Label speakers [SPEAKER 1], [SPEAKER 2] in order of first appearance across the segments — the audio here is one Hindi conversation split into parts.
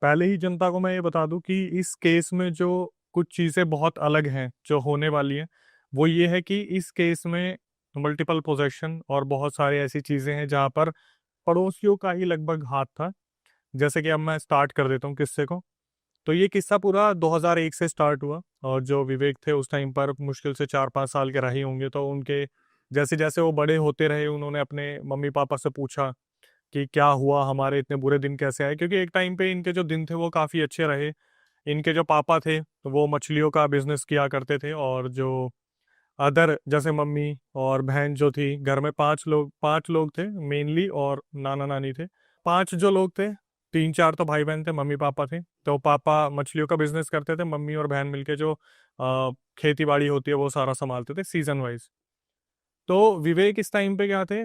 [SPEAKER 1] पहले ही जनता को मैं ये बता दूं कि इस केस में जो कुछ चीज़ें बहुत अलग हैं जो होने वाली हैं, वो ये है कि इस केस में मल्टीपल पोजेशन और बहुत सारी ऐसी चीज़ें हैं जहाँ पर पड़ोसियों का ही लगभग हाथ था। जैसे कि अब मैं स्टार्ट कर देता हूँ किस्से को। तो ये किस्सा पूरा 2001 से स्टार्ट हुआ, और जो विवेक थे उस टाइम पर मुश्किल से 4-5 साल के रहे होंगे। तो उनके जैसे जैसे वो बड़े होते रहे, उन्होंने अपने मम्मी पापा से पूछा कि क्या हुआ, हमारे इतने बुरे दिन कैसे आए, क्योंकि एक टाइम पे इनके जो दिन थे वो काफ़ी अच्छे रहे। इनके जो पापा थे तो वो मछलियों का बिजनेस किया करते थे, और जो अदर जैसे मम्मी और बहन जो थी, घर में 5 लोग थे मेनली, और नाना नानी थे। 5 जो लोग थे, 3-4 तो भाई बहन थे, मम्मी पापा थे। तो पापा मछलियों का बिजनेस करते थे, मम्मी और बहन मिलके जो खेती बाड़ी होती है वो सारा संभालते थे सीजन वाइज। तो विवेक इस टाइम पे क्या थे,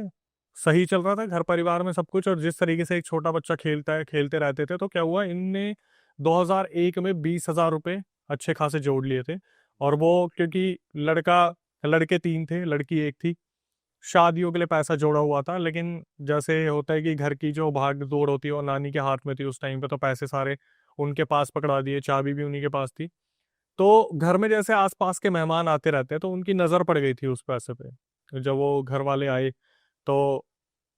[SPEAKER 1] सही चल रहा था घर परिवार में सब कुछ, और जिस तरीके से एक छोटा बच्चा खेलता है खेलते रहते थे, तो क्या हुआ, इनने 2001 में 20,000 रुपये अच्छे खासे जोड़ लिए थे। और वो क्योंकि लड़के 3 थे, लड़की 1 थी, शादियों के लिए पैसा जोड़ा हुआ था। लेकिन जैसे होता है कि घर की जो भाग दौड़ होती है, और नानी के हाथ में थी उस टाइम पे, तो पैसे सारे उनके पास पकड़ा दिए, चाबी भी उन्हीं के पास थी। तो घर में जैसे आसपास के मेहमान आते रहते हैं, तो उनकी नज़र पड़ गई थी उस पैसे पे। जब वो घर वाले आए, तो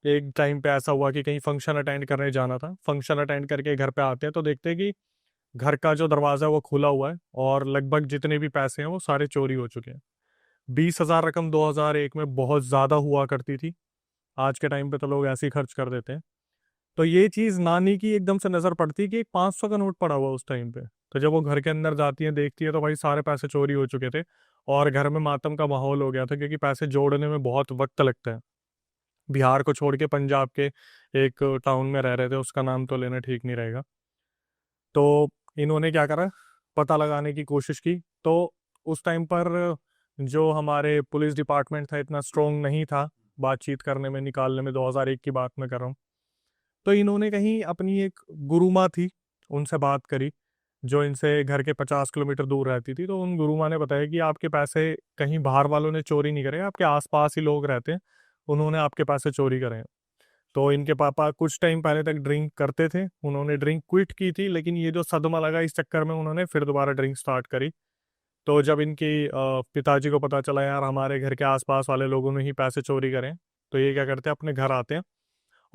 [SPEAKER 1] एक टाइम पे ऐसा हुआ कि कहीं फंक्शन अटेंड करने जाना था। फंक्शन अटेंड करके घर पे आते हैं तो देखते हैं कि घर का जो दरवाज़ा है वो खुला हुआ है, और लगभग जितने भी पैसे हैं वो सारे चोरी हो चुके हैं। 20,000 रकम 2001 में बहुत ज़्यादा हुआ करती थी। आज के टाइम पे तो लोग ऐसे ही खर्च कर देते हैं। तो ये चीज़ नानी की एकदम से नज़र पड़ती है कि एक 500 का नोट पड़ा हुआ उस टाइम पे। तो जब वो घर के अंदर जाती है, देखती है, तो भाई सारे पैसे चोरी हो चुके थे, और घर में मातम का माहौल हो गया था, क्योंकि पैसे जोड़ने में बहुत वक्त लगता है। बिहार को छोड़ के पंजाब के एक टाउन में रह रहे थे, उसका नाम तो लेना ठीक नहीं रहेगा। तो इन्होंने क्या करा, पता लगाने की कोशिश की। तो उस टाइम पर जो हमारे पुलिस डिपार्टमेंट था इतना स्ट्रोंग नहीं था बातचीत करने में, निकालने में। 2001 की बात मैं कर रहा हूँ। तो इन्होंने कहीं अपनी एक गुरुमा थी, उनसे बात करी, जो इनसे घर के 50 किलोमीटर दूर रहती थी। तो उन गुरुमा ने बताया कि आपके पैसे कहीं बाहर वालों ने चोरी नहीं करे, आपके आसपास ही लोग रहते हैं, उन्होंने आपके पैसे चोरी करे हैं। तो इनके पापा कुछ टाइम पहले तक ड्रिंक करते थे, उन्होंने ड्रिंक क्विट की थी, लेकिन ये जो सदमा लगा इस चक्कर में उन्होंने फिर दोबारा ड्रिंक स्टार्ट करी। तो जब इनकी पिताजी को पता चला, यार हमारे घर के आसपास वाले लोगों ने ही पैसे चोरी करे हैं, तो ये क्या करते हैं, अपने घर आते हैं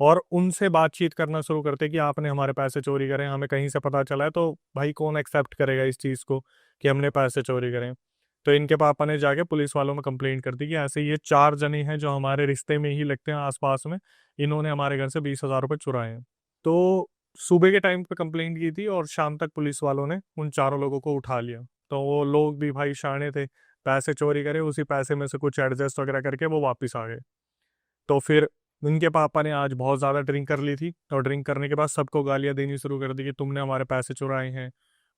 [SPEAKER 1] और उनसे बातचीत करना शुरू करते कि आपने हमारे पैसे चोरी करे, हमें कहीं से पता चला है। तो भाई कौन एक्सेप्ट करेगा इस चीज़ को कि हमने पैसे चोरी करें। तो इनके पापा ने जाके पुलिस वालों में कंप्लेंट कर दी कि ऐसे ये 4 जने हैं जो हमारे रिश्ते में ही लगते हैं आसपास में, इन्होंने हमारे घर से 20,000 रुपये चुराए हैं। तो सुबह के टाइम पे कंप्लेंट की थी, और शाम तक पुलिस वालों ने उन चारों लोगों को उठा लिया। तो वो लोग भी भाई शाणे थे, पैसे चोरी करे, उसी पैसे में से कुछ एडजस्ट वगैरह करके वो वापस आ गए। तो फिर इनके पापा ने आज बहुत ज़्यादा ड्रिंक कर ली थी, और ड्रिंक करने के बाद सबको गालियाँ देनी शुरू कर दी कि तुमने हमारे पैसे चुराए हैं,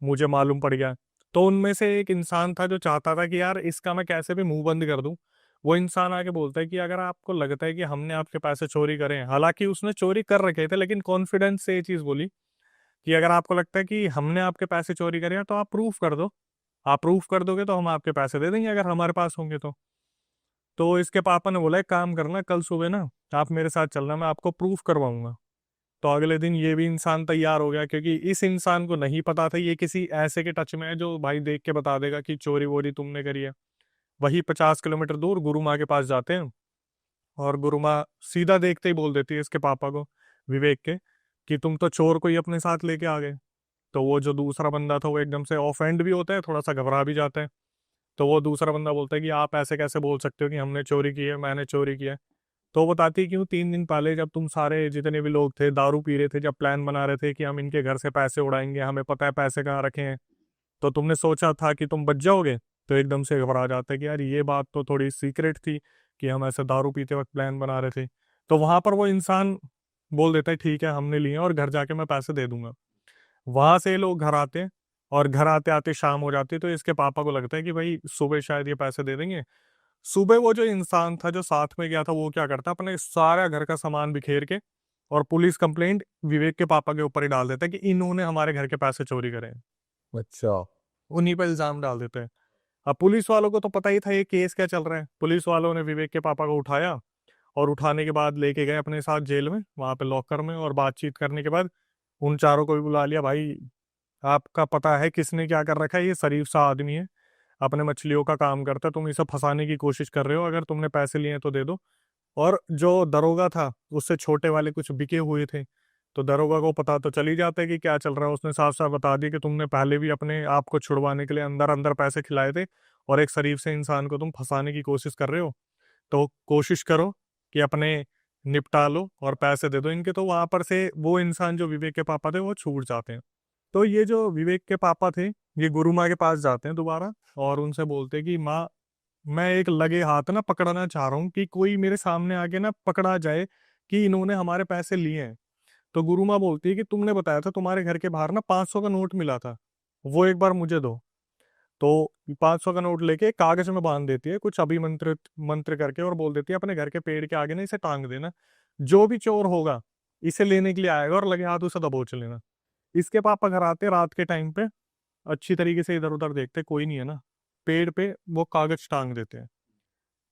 [SPEAKER 1] मुझे मालूम पड़ गया। तो उनमें से एक इंसान था जो चाहता था कि यार इसका मैं कैसे भी मुंह बंद कर दूं। वो इंसान आके बोलता है कि अगर आपको लगता है कि हमने आपके पैसे चोरी करे हैं, हालांकि उसने चोरी कर रखे थे, लेकिन कॉन्फिडेंस से ये चीज़ बोली कि अगर आपको लगता है कि हमने आपके पैसे चोरी करे हैं तो आप प्रूफ कर दो। आप प्रूफ कर दोगे तो हम आपके पैसे दे देंगे अगर हमारे पास होंगे तो इसके पापा ने बोला एक काम करना, कल सुबह ना आप मेरे साथ चलना, मैं आपको प्रूफ करवाऊंगा। तो अगले दिन ये भी इंसान तैयार हो गया, क्योंकि इस इंसान को नहीं पता था ये किसी ऐसे के टच में है जो भाई देख के बता देगा कि चोरी वोरी तुमने करी है। वही 50 किलोमीटर दूर गुरु माँ के पास जाते हैं, और गुरु माँ सीधा देखते ही बोल देती है इसके पापा को, विवेक के, कि तुम तो चोर को ही अपने साथ लेके आ गए। तो वो जो दूसरा बंदा था वो एकदम से ऑफेंड भी होता है, थोड़ा सा घबरा भी जाता है। तो वो दूसरा बंदा बोलता है कि आप ऐसे कैसे बोल सकते हो कि हमने चोरी की है, मैंने चोरी किया है। तो वो बताती है, क्यों 3 दिन पहले जब तुम सारे जितने भी लोग थे दारू पी रहे थे, जब प्लान बना रहे थे कि हम इनके घर से पैसे उड़ाएंगे, हमें पता है पैसे कहाँ रखे हैं, तो तुमने सोचा था कि तुम बच जाओगे। तो एकदम से घबरा जाता है कि यार ये बात तो थोड़ी सीक्रेट थी कि हम ऐसे दारू पीते वक्त प्लान बना रहे थे। तो वहां पर वो इंसान बोल देता है ठीक है हमने लिए हैं, और घर जाके मैं पैसे दे दूंगा। वहां से ये लोग घर आते हैं, और घर आते आते शाम हो जाती है। तो इसके पापा को लगता है कि भाई सुबह शायद ये पैसे दे देंगे। सुबह वो जो इंसान था जो साथ में गया था वो क्या करता है, अपने सारा घर का सामान बिखेर के और पुलिस कंप्लेंट विवेक के पापा के ऊपर ही डाल देता है कि इन्होंने हमारे घर के पैसे चोरी करे हैं।
[SPEAKER 2] अच्छा।
[SPEAKER 1] उन्हीं पर इल्जाम डाल देते हैं। अब पुलिस वालों को तो पता ही था ये केस क्या चल रहा है। पुलिस वालों ने विवेक के पापा को उठाया, और उठाने के बाद लेके गए अपने साथ जेल में, वहां पे लॉकर में, और बातचीत करने के बाद उन चारों को भी बुला लिया, भाई आपका पता है किसने क्या कर रखा है, ये शरीफ सा आदमी है, अपने मछलियों का काम करता है, तुम इसे फंसाने की कोशिश कर रहे हो, अगर तुमने पैसे लिए हैं तो दे दो। और जो दरोगा था उससे छोटे वाले कुछ बिके हुए थे, तो दरोगा को पता तो चल ही जाता है कि क्या चल रहा है। उसने साफ साफ बता दिया कि तुमने पहले भी अपने आप को छुड़वाने के लिए अंदर अंदर पैसे खिलाए थे, और एक शरीफ से इंसान को तुम फंसाने की कोशिश कर रहे हो, तो कोशिश करो कि अपने निपटा लो और पैसे दे दो इनके। तो वहां पर से वो इंसान जो विवेक के पापा थे वो छूट जाते हैं। तो ये जो विवेक के पापा थे, ये गुरु माँ के पास जाते हैं दोबारा, और उनसे बोलते हैं कि माँ, मैं एक लगे हाथ ना पकड़ना चाह रहा हूँ, कि कोई मेरे सामने आके ना पकड़ा जाए कि इन्होंने हमारे पैसे लिए हैं। तो गुरु माँ बोलती है कि तुमने बताया था तुम्हारे घर के बाहर ना 500 का नोट मिला था, वो एक बार मुझे दो। तो 500 का नोट लेके कागज में बांध देती है कुछ अभिमंत्रित मंत्र करके, और बोल देती है अपने घर के पेड़ के आगे ना इसे टांग देना, जो भी चोर होगा इसे लेने के लिए आएगा और लगे हाथ उसे दबोच लेना। इसके पापा घर आते रात के टाइम पे, अच्छी तरीके से इधर उधर देखते कोई नहीं है ना, पेड़ पे वो कागज टांग देते हैं।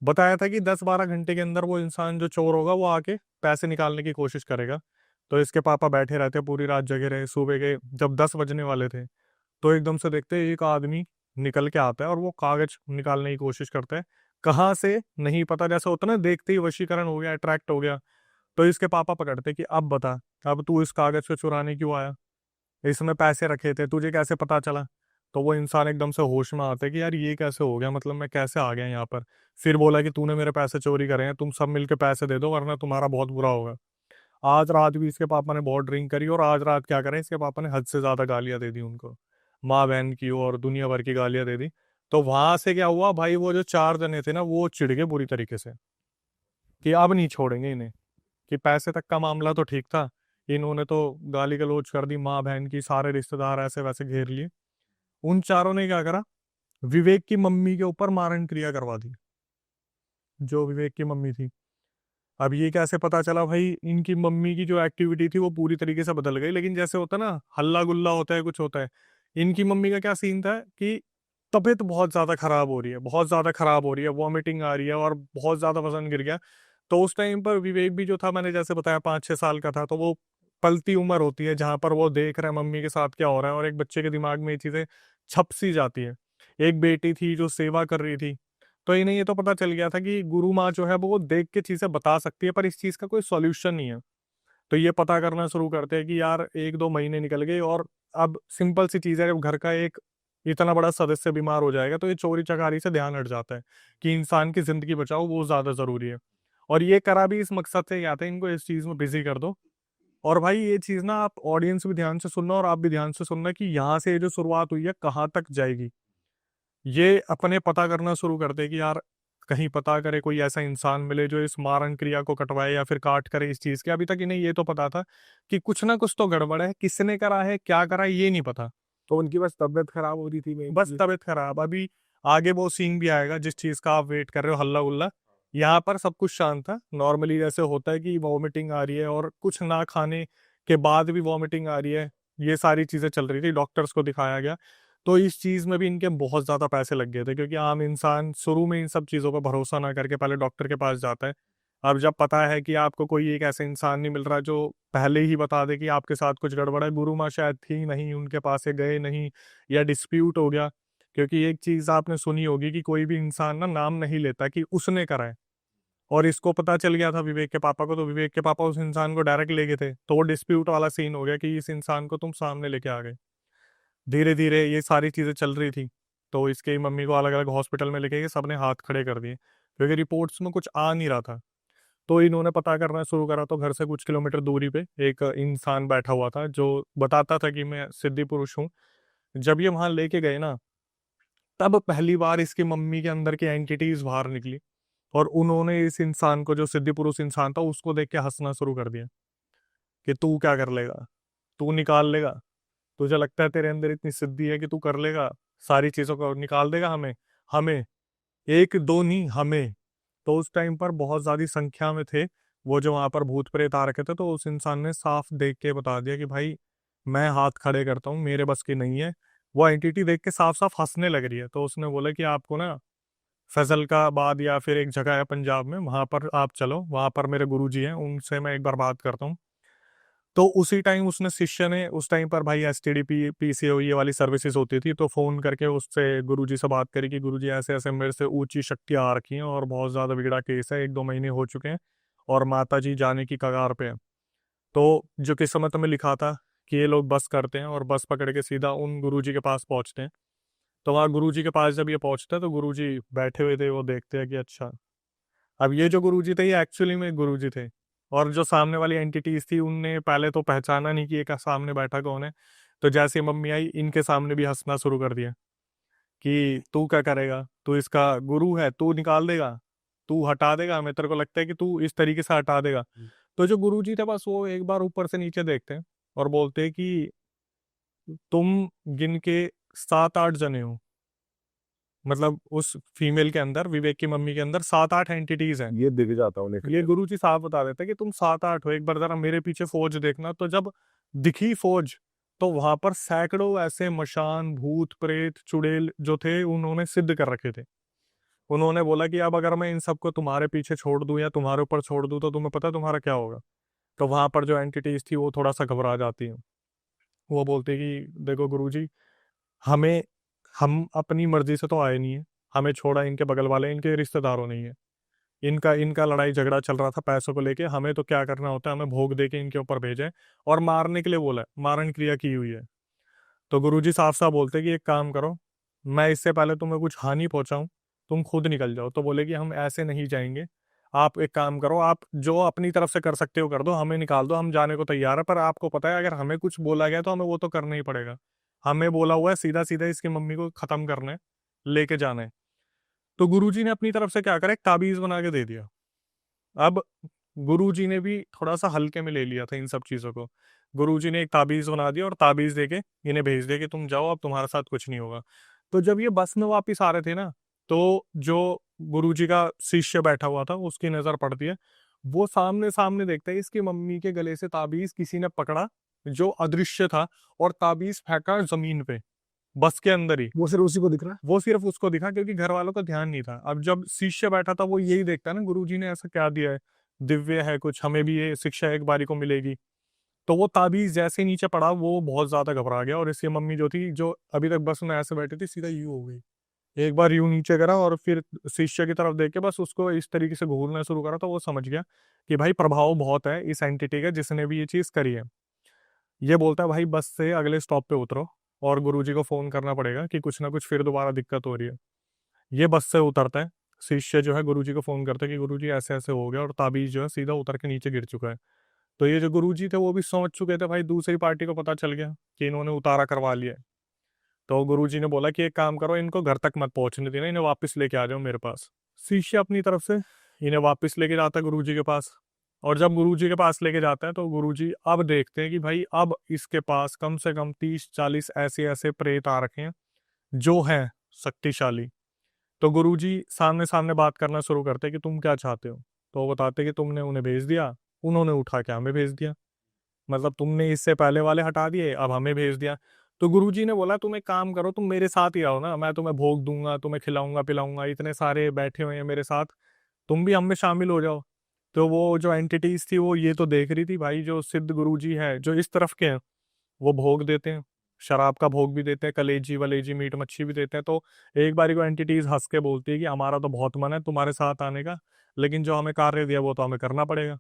[SPEAKER 1] बताया था कि 10-12 घंटे के अंदर वो इंसान जो चोर होगा वो आके पैसे निकालने की कोशिश करेगा। तो इसके पापा बैठे रहते, पूरी रात जगे रहे। सुबह के जब 10 बजने वाले थे, तो एकदम से देखते एक आदमी निकल के आता है और वो कागज निकालने की कोशिश करता है। कहाँ से नहीं पता, जैसे होता ना, देखते ही वशीकरण हो गया, अट्रैक्ट हो गया। तो इसके पापा पकड़ते कि अब बता, अब तू इस कागज को चुराने क्यों आया, इसमें पैसे रखे थे, तुझे कैसे पता चला। तो वो इंसान एकदम से होश में आता है कि यार ये कैसे हो गया, मतलब मैं कैसे आ गया यहाँ पर। फिर बोला कि तूने मेरे पैसे चोरी करे हैं, तुम सब मिलके पैसे दे दो वरना तुम्हारा बहुत बुरा होगा। आज रात भी इसके पापा ने बहुत ड्रिंक करी, और आज रात क्या करें, इसके पापा ने हद से ज्यादा गालियां दे दी उनको, माँ बहन की और दुनिया भर की गालियां दे दी। तो वहां से क्या हुआ भाई, वो जो 4 जने थे ना वो चिढ़ गए बुरी तरीके से कि अब नहीं छोड़ेंगे इन्हें, कि पैसे तक का मामला तो ठीक था, इन्होंने तो गाली गलौज कर दी, माँ बहन की, सारे रिश्तेदार ऐसे वैसे घेर लिए। उन चारों ने क्या करा, विवेक की मम्मी के ऊपर मारण क्रिया करवा दी, जो विवेक की मम्मी थी। अब ये कैसे पता चला भाई, इनकी मम्मी की जो एक्टिविटी थी वो पूरी तरीके से बदल गई, लेकिन जैसे होता है ना हल्ला गुल्ला होता है, कुछ होता है। इनकी मम्मी का क्या सीन था कि तबीयत बहुत ज्यादा खराब हो रही है, बहुत ज्यादा खराब हो रही है, वॉमिटिंग आ रही है और बहुत ज्यादा वजन गिर गया। तो उस टाइम पर विवेक भी जो था, मैंने जैसे बताया 5-6 साल का था, तो वो पलती उम्र होती है जहां पर वो देख रहा है मम्मी के साथ क्या हो रहा है, और एक बच्चे के दिमाग में ये चीजें छप सी जाती है। एक बेटी थी जो सेवा कर रही थी, तो इन्हें ये तो पता चल गया था कि गुरु माँ जो है वो देख के चीजें बता सकती है, पर इस चीज का कोई सॉल्यूशन नहीं है। तो ये पता करना शुरू करते हैं कि यार 1-2 महीने निकल गए, और अब सिंपल सी चीज है, जब घर का एक इतना बड़ा सदस्य बीमार हो जाएगा तो ये चोरी चकारी से ध्यान हट जाता है कि इंसान की जिंदगी बचाओ, वो ज्यादा जरूरी है। और ये करा भी इस मकसद से या था, इनको इस चीज में बिजी कर दो। और भाई ये चीज ना, आप ऑडियंस भी ध्यान से सुनना और आप भी ध्यान से सुनना कि यहाँ से ये जो शुरुआत हुई है कहाँ तक जाएगी। ये अपने पता करना शुरू कर दे कि यार कहीं पता करे कोई ऐसा इंसान मिले जो इस मारण क्रिया को कटवाए या फिर काट करे इस चीज के। अभी तक इन्हें ये तो पता था कि कुछ ना कुछ तो गड़बड़ है, किसने करा है क्या करा है ये नहीं पता।
[SPEAKER 2] तो उनकी बस तबीयत खराब हो रही थी मेन
[SPEAKER 1] बस
[SPEAKER 2] चीज।
[SPEAKER 1] तबीयत खराब। अभी आगे वो सीन भी आएगा जिस चीज का आप वेट कर रहे हो, हल्ला गुल्ला। यहाँ पर सब कुछ शांत था, नॉर्मली जैसे होता है कि वॉमिटिंग आ रही है और कुछ ना खाने के बाद भी वॉमिटिंग आ रही है, ये सारी चीजें चल रही थी, डॉक्टर्स को दिखाया गया। तो इस चीज में भी इनके बहुत ज्यादा पैसे लग गए थे, क्योंकि आम इंसान शुरू में इन सब चीजों पर भरोसा ना करके पहले डॉक्टर के पास जाता है। अब जब पता है कि आपको कोई एक ऐसा इंसान नहीं मिल रहा जो पहले ही बता दे कि आपके साथ कुछ गड़बड़ है, गुरु माँ शायद थी नहीं उनके पास, से गए नहीं, या डिस्प्यूट हो गया। क्योंकि एक चीज आपने सुनी होगी कि कोई भी इंसान ना नाम नहीं लेता कि उसने करा है। और इसको पता चल गया था विवेक के पापा को, तो विवेक के पापा उस इंसान को डायरेक्ट ले गए थे, तो वो डिस्प्यूट वाला सीन हो गया कि इस इंसान को तुम सामने लेके आ गए। धीरे धीरे ये सारी चीजें चल रही थी। तो इसके मम्मी को अलग अलग हॉस्पिटल में लेके गए, सबने हाथ खड़े कर दिए क्योंकि रिपोर्ट्स में कुछ आ नहीं रहा था। तो इन्होंने पता करना शुरू करा, तो घर से कुछ किलोमीटर दूरी पे एक इंसान बैठा हुआ था जो बताता था कि मैं सिद्धि पुरुष हूँ। जब ये वहां लेके गए ना, तब पहली बार इसकी मम्मी के अंदर की एंटिटीज बाहर निकली, और उन्होंने इस इंसान को, जो सिद्धि पुरुष इंसान था, उसको देख के हंसना शुरू कर दिया कि तू क्या कर लेगा, तू निकाल लेगा, तुझे लगता है तेरे अंदर इतनी सिद्धि है कि तू कर लेगा, सारी चीजों को निकाल देगा हमें, हमें, एक दो नहीं हमें। तो उस टाइम पर बहुत ज्यादा संख्या में थे वो जो वहां पर भूत प्रेत आ रखे थे, तो उस इंसान ने साफ देख के बता दिया कि भाई मैं हाथ खड़े करता हूँ, मेरे बस की नहीं है। वो एंटिटी देख के साफ साफ हंसने लग रही है, तो उसने बोला कि आपको ना फैजलकाबाद या फिर एक जगह है पंजाब में, वहां पर आप चलो, वहां पर मेरे गुरुजी हैं, उनसे मैं एक बार बात करता हूँ। तो उसी टाइम उसने शिष्य ने उस टाइम पर भाई एसटीडी पीसीओ ये वाली सर्विसेज होती थी, तो फोन करके उससे गुरुजी से बात करी कि गुरुजी ऐसे ऐसे मेरे से ऊंची शक्तियां आ रखी हैं और बहुत ज्यादा बिगड़ा केस है, 1-2 महीने हो चुके हैं और माता जी जाने की कगार पे है। तो जो किस्मत में लिखा था कि ये लोग बस करते हैं और बस पकड़ के सीधा उन गुरुजी के पास पहुंचते हैं। तो वहाँ गुरुजी के पास जब ये पहुंचते हैं तो गुरुजी बैठे हुए थे, वो देखते हैं कि अच्छा, अब ये जो गुरुजी थे ये एक्चुअली में गुरुजी थे। और जो सामने वाली एंटिटीज थी उनने पहले तो पहचाना नहीं कि एक सामने बैठा कौन है। तो जैसे ही मम्मी आई इनके सामने भी हंसना शुरू कर दिया कि तू क्या करेगा, तू इसका गुरु है, तू निकाल देगा, तू हटा देगा, मैं तेरे को लगता है कि तू इस तरीके से हटा देगा। तो जो गुरुजी थे बस वो एक बार ऊपर से नीचे देखते हैं और बोलते हैं कि तुम गिन के 7-8 जने हो। मतलब उस फीमेल के अंदर, विवेक की मम्मी के अंदर 7-8 एंटिटीज हैं।
[SPEAKER 2] ये दिख जाता उन्हें
[SPEAKER 1] ये गुरुजी साफ बता देते हैं कि तुम 7-8 हो, एक बार जरा मेरे पीछे फौज देखना। तो जब दिखी फौज तो वहां पर सैकड़ों ऐसे मशान, भूत, प्रेत, चुड़ैल जो थे उन्होंने सिद्ध कर रखे थे। उन्होंने बोला कि अब अगर मैं इन सबको तुम्हारे पीछे छोड़ दूं या तुम्हारे ऊपर छोड़ दूं तो तुम्हें पता है तुम्हारा क्या होगा। तो वहां पर जो एंटिटीज थी वो थोड़ा सा घबरा जाती है। वो बोलते कि देखो गुरुजी, हमें हम अपनी मर्जी से तो आए नहीं है, हमें छोड़ा इनके बगल वाले, इनके रिश्तेदारों नहीं है। इनका इनका लड़ाई झगड़ा चल रहा था पैसों को लेके, हमें तो क्या करना होता है, हमें भोग दे के इनके ऊपर भेजे और मारने के लिए बोला है, मारण क्रिया की हुई है। तो गुरुजी साफ साफ बोलते कि एक काम करो, मैं इससे पहले तुम्हें कुछ हानि पहुंचाऊं, तुम खुद निकल जाओ। तो बोले कि हम ऐसे नहीं जाएंगे, आप एक काम करो, आप जो अपनी तरफ से कर सकते हो कर दो, हमें निकाल दो, हम जाने को तैयार है। पर आपको पता है अगर हमें कुछ बोला गया तो हमें वो तो करना ही पड़ेगा। हमें बोला हुआ है सीधा सीधा इसकी मम्मी को खत्म करना है, लेके जाना है। तो गुरुजी ने अपनी तरफ से क्या करा, एक ताबीज बना के दे दिया। अब गुरुजी ने भी थोड़ा सा हल्के में ले लिया था इन सब चीजों को। गुरुजी ने एक ताबीज बना दिया और ताबीज देके इन्हें भेज दिया कि तुम जाओ, अब तुम्हारे साथ कुछ नहीं होगा। तो जब ये बस में वापिस आ रहे थे ना, तो जो गुरुजी का शिष्य बैठा हुआ था उसकी नजर पड़ती है। वो सामने सामने देखता है इसकी मम्मी के गले से ताबीज किसी ने पकड़ा, जो अदृश्य था, और ताबीज फेंका जमीन पे, बस के अंदर ही।
[SPEAKER 2] वो सिर्फ उसी को दिख रहा
[SPEAKER 1] वो सिर्फ उसको दिखा क्योंकि घर वालों का ध्यान नहीं था। अब जब शिष्य बैठा था वो यही देखता है ना, गुरुजी ने ऐसा क्या दिया है, दिव्य है कुछ, हमें भी ये शिक्षा एक बारी को मिलेगी। तो वो ताबीज जैसे ही नीचे पड़ा वो बहुत ज्यादा घबरा गया, और इसकी मम्मी जो थी, जो अभी तक बस में ऐसे बैठी थी, सीधा यूं हो गई। एक बार यूं नीचे करा और फिर शिष्य की तरफ देख के बस उसको इस तरीके से घूरना शुरू करा, तो वो समझ गया कि भाई प्रभाव बहुत है इस एंटिटी का जिसने भी ये चीज करी है। ये बोलता है भाई बस से अगले स्टॉप पे उतरो और गुरुजी को फोन करना पड़ेगा कि कुछ ना कुछ फिर दोबारा दिक्कत हो रही है। ये बस से उतरता है, शिष्य जो है गुरुजी को फोन करता है कि गुरुजी ऐसे ऐसे हो गया, और ताबीज जो है सीधा उतर के नीचे गिर चुका है। तो ये जो गुरुजी थे वो भी समझ चुके थे, भाई दूसरी पार्टी को पता चल गया कि इन्होंने उतारा करवा लिया है। तो गुरुजी ने बोला कि एक काम करो, इनको घर तक मत पहुंचने देना, इन्हें वापस लेके आ जाओ मेरे पास। शिष्य अपनी तरफ से इन्हें वापस लेके जाता है गुरुजी के पास। और जब गुरुजी के पास लेके जाता है तो गुरुजी अब देखते हैं कि भाई अब इसके पास कम से कम 30-40 ऐसे ऐसे प्रेत आ रखे हैं जो हैं शक्तिशाली। तो गुरुजी सामने सामने बात करना शुरू करते कि तुम क्या चाहते हो। तो वो बताते कि तुमने उन्हें भेज दिया, उन्होंने उठा के हमें भेज दिया, मतलब तुमने इससे पहले वाले हटा दिए, अब हमें भेज दिया। तो गुरुजी ने बोला तुम एक काम करो, तुम मेरे साथ ही आओ ना, मैं तुम्हें भोग दूंगा, तुम्हें खिलाऊंगा पिलाऊंगा, इतने सारे बैठे हुए हैं मेरे साथ, तुम भी हम में शामिल हो जाओ। तो वो जो एंटिटीज थी वो ये तो देख रही थी भाई, जो सिद्ध गुरुजी है जो इस तरफ के हैं वो भोग देते हैं, शराब का भोग भी देते हैं, कलेजी वलेजी मीट मच्छी भी देते हैं। तो एक बारी को एंटिटीज हंस के बोलती है कि हमारा तो बहुत मन है तुम्हारे साथ आने का, लेकिन जो हमें कार्य दिया वो तो हमें करना पड़ेगा।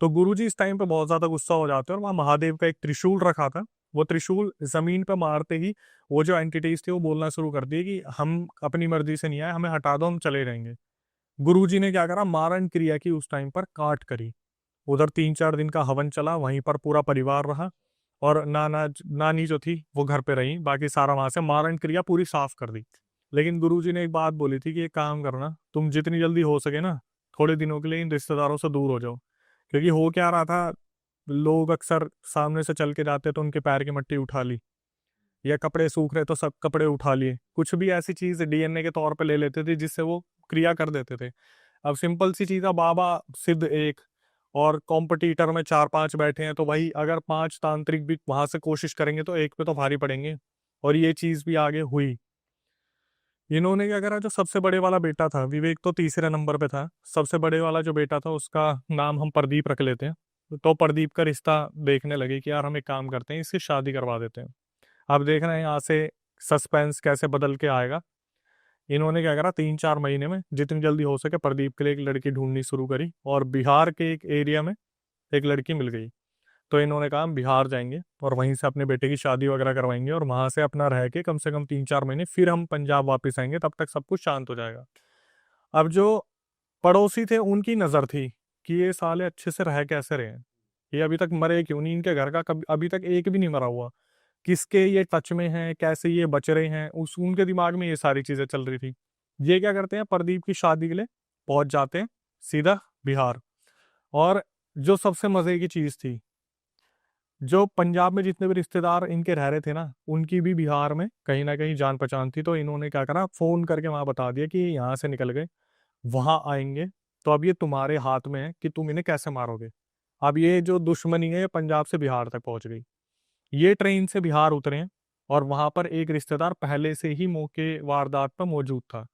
[SPEAKER 1] तो गुरुजी इस टाइम पे बहुत ज्यादा गुस्सा हो जाते हैं और वहाँ महादेव का एक त्रिशूल रखा था, वो त्रिशूल जमीन पे मारते ही वो जो एंटिटीज थी वो बोलना शुरू कर दी कि हम अपनी मर्जी से नहीं आए, हमें हटा दो, हम चले जाएंगे। गुरुजी ने क्या करा, मारण क्रिया की उस टाइम पर काट करी। उधर 3-4 दिन का हवन चला, वहीं पर पूरा परिवार रहा, और नानी जो थी वो घर पे रही, बाकी सारा वहां से मारण क्रिया पूरी साफ कर दी। लेकिन गुरुजी ने एक बात बोली थी कि एक काम करना, तुम जितनी जल्दी हो सके ना थोड़े दिनों के लिए इन रिश्तेदारों से दूर हो जाओ। क्योंकि हो क्या रहा था, लोग अक्सर सामने से चल के जाते तो उनके पैर की मिट्टी उठा ली, या कपड़े सूख रहे तो सब कपड़े उठा लिए, कुछ भी ऐसी चीज डीएनए के तौर पे ले लेते थे जिससे वो क्रिया कर देते थे। अब सिंपल सी चीज है, बाबा सिद्ध एक और कॉम्पिटिटर में 4-5 बैठे हैं, तो भाई अगर 5 तांत्रिक भी वहां से कोशिश करेंगे तो एक पे तो भारी पड़ेंगे। और ये चीज भी आगे हुई। इन्होंने क्या करा, जो सबसे बड़े वाला बेटा था, विवेक तो तीसरे नंबर पे था, सबसे बड़े वाला जो बेटा था उसका नाम हम प्रदीप रख लेते हैं। तो प्रदीप का रिश्ता देखने लगे कि यार हम एक काम करते हैं, इसकी शादी करवा देते हैं। अब देख रहे हैं यहाँ से सस्पेंस कैसे बदल के आएगा। इन्होंने क्या करा, 3-4 महीने में जितनी जल्दी हो सके प्रदीप के लिए एक लड़की ढूंढनी शुरू करी, और बिहार के एक एरिया में एक लड़की मिल गई। तो इन्होंने कहा हम बिहार जाएंगे और वहीं से अपने बेटे की शादी वगैरह करवाएंगे, और वहां से अपना रह के कम से कम 3-4 महीने फिर हम पंजाब वापस आएंगे, तब तक सब कुछ शांत हो जाएगा। अब जो पड़ोसी थे उनकी नजर थी कि ये साले अच्छे से रह कैसे रहे हैं, ये अभी तक मरे क्यों नहीं, इनके घर का कभी अभी तक एक भी नहीं मरा हुआ, किसके ये टच में हैं, कैसे ये बच रहे हैं, उस उनके दिमाग में ये सारी चीजें चल रही थी। ये क्या करते हैं, प्रदीप की शादी के लिए पहुंच जाते हैं सीधा बिहार। और जो सबसे मजे की चीज थी, जो पंजाब में जितने भी रिश्तेदार इनके रह रहे थे ना, उनकी भी बिहार में कहीं ना कहीं जान पहचान थी। तो इन्होंने क्या करा, फोन करके वहां बता दिया कि ये यहाँ से निकल गए, वहां आएंगे, तो अब ये तुम्हारे हाथ में है कि तुम इन्हें कैसे मारोगे। अब ये जो दुश्मनी है ये पंजाब से बिहार तक पहुंच गई। ये ट्रेन से बिहार उतरे हैं, और वहां पर एक रिश्तेदार पहले से ही मौके वारदात पर मौजूद था।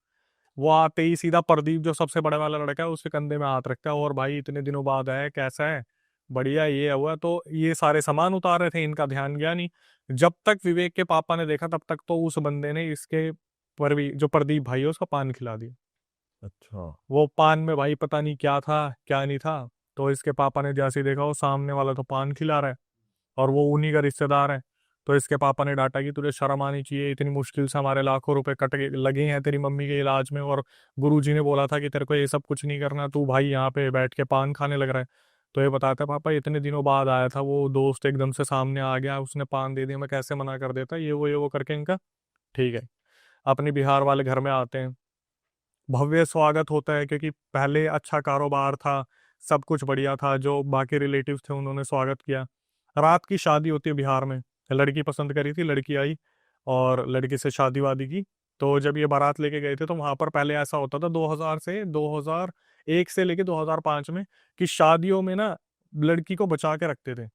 [SPEAKER 1] वो आते ही सीधा प्रदीप जो सबसे बड़ा वाला लड़का है उसके कंधे में हाथ रखता है, और भाई इतने दिनों बाद आया, कैसा है, बढ़िया, ये हुआ। तो ये सारे सामान उतार रहे थे, इनका ध्यान गया नहीं। जब तक विवेक के पापा ने देखा, तब तक तो उस बंदे ने इसके जो प्रदीप भाई है उसका पान खिला दिया।
[SPEAKER 2] अच्छा।
[SPEAKER 1] वो पान में भाई पता नहीं क्या था क्या नहीं था। तो इसके पापा ने जैसे ही देखा, वो सामने वाला तो पान खिला रहा है, और वो उन्हीं का रिश्तेदार है। तो इसके पापा ने डांटा कि तुझे शर्म आनी चाहिए, इतनी मुश्किल से हमारे लाखों रुपए कट के लगे हैं तेरी मम्मी के इलाज में, और गुरुजी ने बोला था कि तेरे को ये सब कुछ नहीं करना, तू भाई यहाँ पे बैठ के पान खाने लग रहा है। तो ये बताता है, पापा इतने दिनों बाद आया था, वो दोस्त एकदम से सामने आ गया, उसने पान दे दिया, मैं कैसे मना कर देता, ये वो करके इनका ठीक है। अपने बिहार वाले घर में आते हैं, भव्य स्वागत होता है, क्योंकि पहले अच्छा कारोबार था, सब कुछ बढ़िया था, जो बाकी रिलेटिव्स थे उन्होंने स्वागत किया। रात की शादी होती है बिहार में, लड़की पसंद करी थी, लड़की आई और लड़की से शादी वादी की। तो जब ये बारात लेके गए थे, तो वहां पर पहले ऐसा होता था 2001 से लेके 2005 में, कि शादियों में ना लड़की को बचा के रखते थे,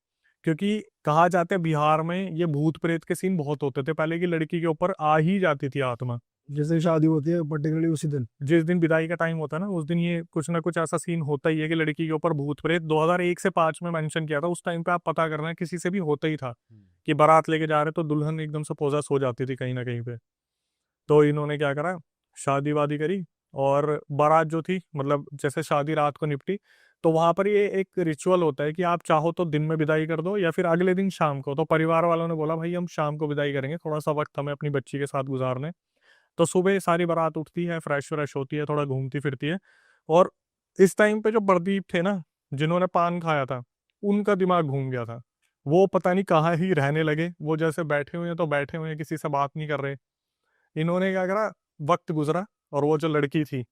[SPEAKER 1] क्योंकि कहा जाता है बिहार में ये भूत प्रेत के सीन बहुत होते थे पहले, की लड़की के ऊपर आ ही जाती थी आत्मा।
[SPEAKER 2] जैसे शादी होती है पर्टिकुलरली उसी दिन।
[SPEAKER 1] जिस दिन विदाई का टाइम होता है ना, उस दिन ये कुछ ना कुछ ऐसा सीन होता ही है कि लड़की के ऊपर भूत प्रेत 2001 से 5 में मेंशन किया था। उस टाइम पे आप पता करना, किसी से भी होता ही था कि बारात लेके जा रहे तो दुल्हन एकदम से पोजेस हो जाती थी कहीं ना कहीं पे। तो इन्होंने क्या करा, शादी वादी करी, और बारात जो थी, मतलब जैसे शादी रात को निपटी, तो वहां पर ये एक रिचुअल होता है कि आप चाहो तो दिन में विदाई कर दो या फिर अगले दिन शाम को। तो परिवार वालों ने बोला भाई हम शाम को विदाई करेंगे, थोड़ा सा वक्त हमें अपनी बच्ची के साथ गुजारने। तो सुबह सारी बारात उठती है, फ्रेश व्रेश होती है, थोड़ा घूमती फिरती है। और इस टाइम पे जो प्रदीप थे ना, जिन्होंने पान खाया था, उनका दिमाग घूम गया था। वो पता नहीं कहाँ ही रहने लगे, वो जैसे बैठे हुए हैं तो बैठे हुए हैं, किसी से बात नहीं कर रहे। इन्होंने क्या करा, वक्त गुजरा, और वो जो लड़की थी,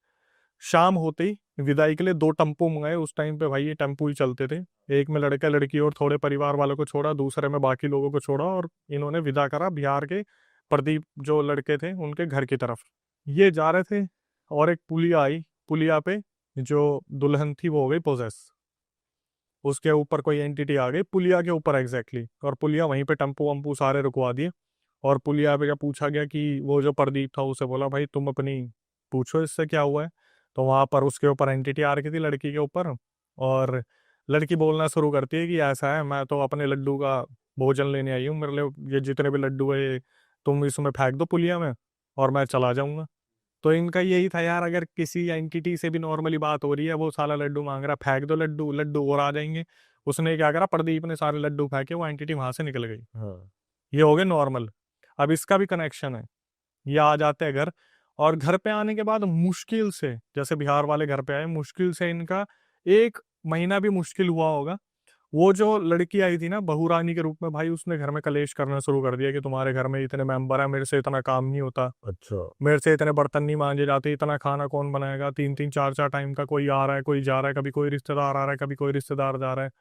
[SPEAKER 1] शाम होते ही विदाई के लिए 2 टेम्पो मंगाए। उस टाइम पे भाई ये टेम्पो ही चलते थे, एक में लड़का लड़की और थोड़े परिवार वालों को छोड़ा, दूसरे में बाकी लोगों को छोड़ा, और इन्होंने विदा करा बिहार के प्रदीप जो लड़के थे उनके घर की तरफ। ये जा रहे थे, और एक पुलिया आई, पुलिया पे जो दुल्हन थी वो हो गई पोजेस, उसके ऊपर कोई एंटिटी आ गई पुलिया के ऊपर एग्जैक्टली, और पुलिया वहीं पे टेम्पो वम्पू सारे रुकवा दिए। और पुलिया पे क्या पूछा गया कि वो जो प्रदीप था उसे बोला भाई तुम अपनी पूछो इससे क्या हुआ है। तो वहां पर उसके ऊपर एंटिटी आ रखी थी लड़की के ऊपर, और लड़की बोलना शुरू करती है कि ऐसा है, मैं तो अपने लड्डू का भोजन लेने आई हूँ, मेरे लिए ये जितने भी लड्डू है ये तुम इसमें फेंक दो पुलिया में, और मैं चला जाऊंगा। तो इनका यही था यार, अगर किसी एंटिटी से भी नॉर्मली बात हो रही है, वो साला लड्डू मांग रहा, फेंक दो लड्डू, लड्डू और आ जाएंगे। उसने क्या करा, प्रदीप ने सारे लड्डू फेंके, वो एंटिटी वहां से निकल गई।
[SPEAKER 2] हाँ।
[SPEAKER 1] ये हो गए नॉर्मल। अब इसका भी कनेक्शन है, ये आ जाते हैं घर, और घर पे आने के बाद मुश्किल से, जैसे बिहार वाले घर पे आए, मुश्किल से इनका 1 महीना भी मुश्किल हुआ होगा। वो जो लड़की आई थी ना बहू रानी के रूप में, भाई उसने घर में कलेश करना शुरू कर दिया कि तुम्हारे घर में इतने मेंबर है, मेरे से इतना काम नहीं होता,
[SPEAKER 2] अच्छा।
[SPEAKER 1] मेरे से इतने बर्तन नहीं मांजे जाते, इतना खाना कौन बनाएगा, 3-3 4-4 टाइम का कोई आ रहा है कोई जा रहा है, कभी कोई रिश्तेदार आ रहा है कभी कोई रिश्तेदार जा रहा है।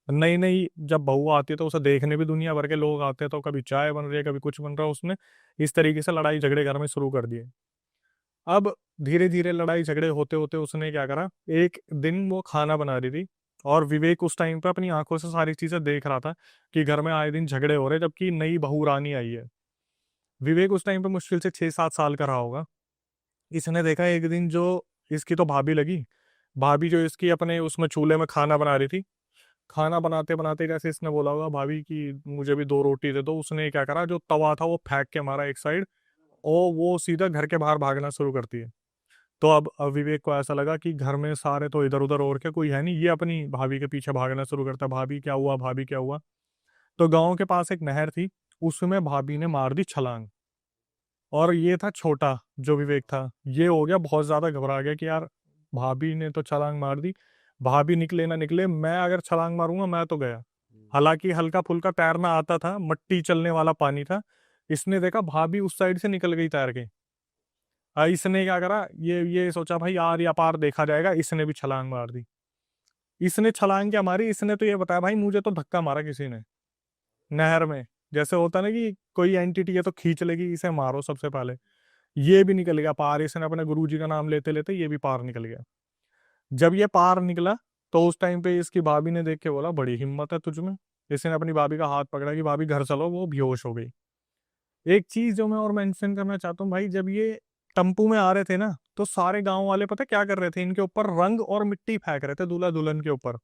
[SPEAKER 1] नई नई जब बहू आती है तो उसे देखने भी दुनिया भर के लोग आते हैं, तो कभी चाय बन रही है कभी कुछ बन रहा है। उसने इस तरीके से लड़ाई झगड़े घर में शुरू कर दिए। अब धीरे धीरे लड़ाई झगड़े होते होते उसने क्या करा, एक दिन वो खाना बना रही थी, और विवेक उस टाइम पे अपनी आंखों से सारी चीजें देख रहा था कि घर में आए दिन झगड़े हो रहे, जबकि नई बहू रानी आई है। विवेक उस टाइम पे मुश्किल से 6-7 साल का रहा होगा। इसने देखा एक दिन, जो इसकी तो भाभी लगी, भाभी जो इसकी अपने उसमें चूल्हे में खाना बना रही थी, खाना बनाते बनाते जैसे इसने बोला होगा भाभी कि मुझे भी 2 रोटी दे दो, उसने क्या करा, जो तवा था वो फेंक के मारा एक साइड, और वो सीधा घर के बाहर भागना शुरू करती है। तो अब विवेक को ऐसा लगा कि घर में सारे तो इधर उधर, और क्या कोई है नहीं, ये अपनी भाभी के पीछे भागना शुरू करता है, भाभी क्या हुआ, भाभी क्या हुआ। तो गांव के पास एक नहर थी, उसमें भाभी ने मार दी छलांग। और ये था छोटा, जो विवेक था, ये हो गया बहुत ज्यादा, घबरा गया कि यार भाभी ने तो छलांग मार दी, भाभी निकले ना निकले, मैं अगर छलांग मारूंगा मैं तो गया। हालांकि हल्का फुल्का तैरना आता था, मट्टी चलने वाला पानी था। इसने देखा भाभी उस साइड से निकल गई तैर के। इसने क्या करा, ये सोचा भाई यार या पार देखा जाएगा, इसने भी छलांग मार दी। इसने छलांग क्या मारी, इसने तो ये बताया भाई मुझे तो धक्का मारा किसी ने नहर में। जैसे होता ना कि कोई एंटिटी है तो खींच लेगी, इसे मारो सबसे पहले। ये भी निकल गया पार, इसने अपने गुरुजी का नाम लेते लेते ये भी पार निकल गया। जब ये पार निकला, तो उस टाइम पे इसकी भाभी ने देख के बोला बड़ी हिम्मत है तुझ में। इसने अपनी भाभी का हाथ पकड़ा कि भाभी घर चलो, वो बेहोश हो गई। एक चीज जो मैं और मेंशन करना चाहता हूँ भाई, जब ये टम्पू में आ रहे थे ना, तो सारे गांव वाले पता क्या कर रहे थे, इनके ऊपर रंग और मिट्टी फेंक रहे थे, दूल्हा दुल्हन के ऊपर।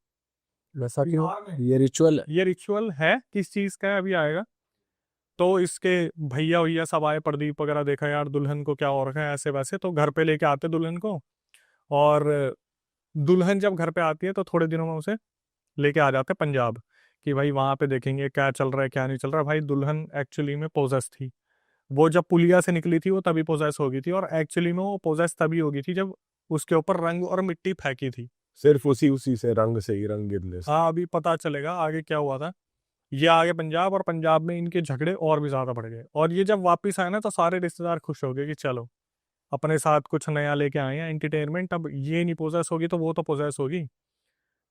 [SPEAKER 2] वैसा क्यों?
[SPEAKER 1] बिहार में
[SPEAKER 2] ये रिचुअल है।
[SPEAKER 1] ये रिचुअल है, किस चीज का है अभी आएगा। तो इसके भैया भैया सब आए, प्रदीप वगैरह, देखा यार दुल्हन को क्या हो रखा है ऐसे वैसे, तो घर पे लेके आते दुल्हन को। और दुल्हन जब घर पे आती है तो थोड़े दिनों में उसे लेके आ जाते पंजाब, कि भाई वहां पे देखेंगे क्या चल रहा है क्या नहीं चल रहा है। भाई दुल्हन एक्चुअली में पोजेस थी। वो जब पुलिया से निकली थी वो तभी पोजेस हो गई थी, और एक्चुअली में वो पोजेस तभी हो गई थी जब उसके ऊपर रंग और मिट्टी फेंकी थी।
[SPEAKER 2] सिर्फ उसी उसी से, रंग से ही, रंग गिरने से।
[SPEAKER 1] हाँ, अभी पता चलेगा आगे क्या हुआ था। ये आगे पंजाब, और पंजाब में इनके झगड़े और भी ज्यादा बढ़ गए, और ये जब वापिस आए ना तो सारे रिश्तेदार खुश हो गए कि चलो अपने साथ कुछ नया लेके आए हैं एंटरटेनमेंट। अब ये नहीं पोजेस होगी तो वो तो पोजेस होगी।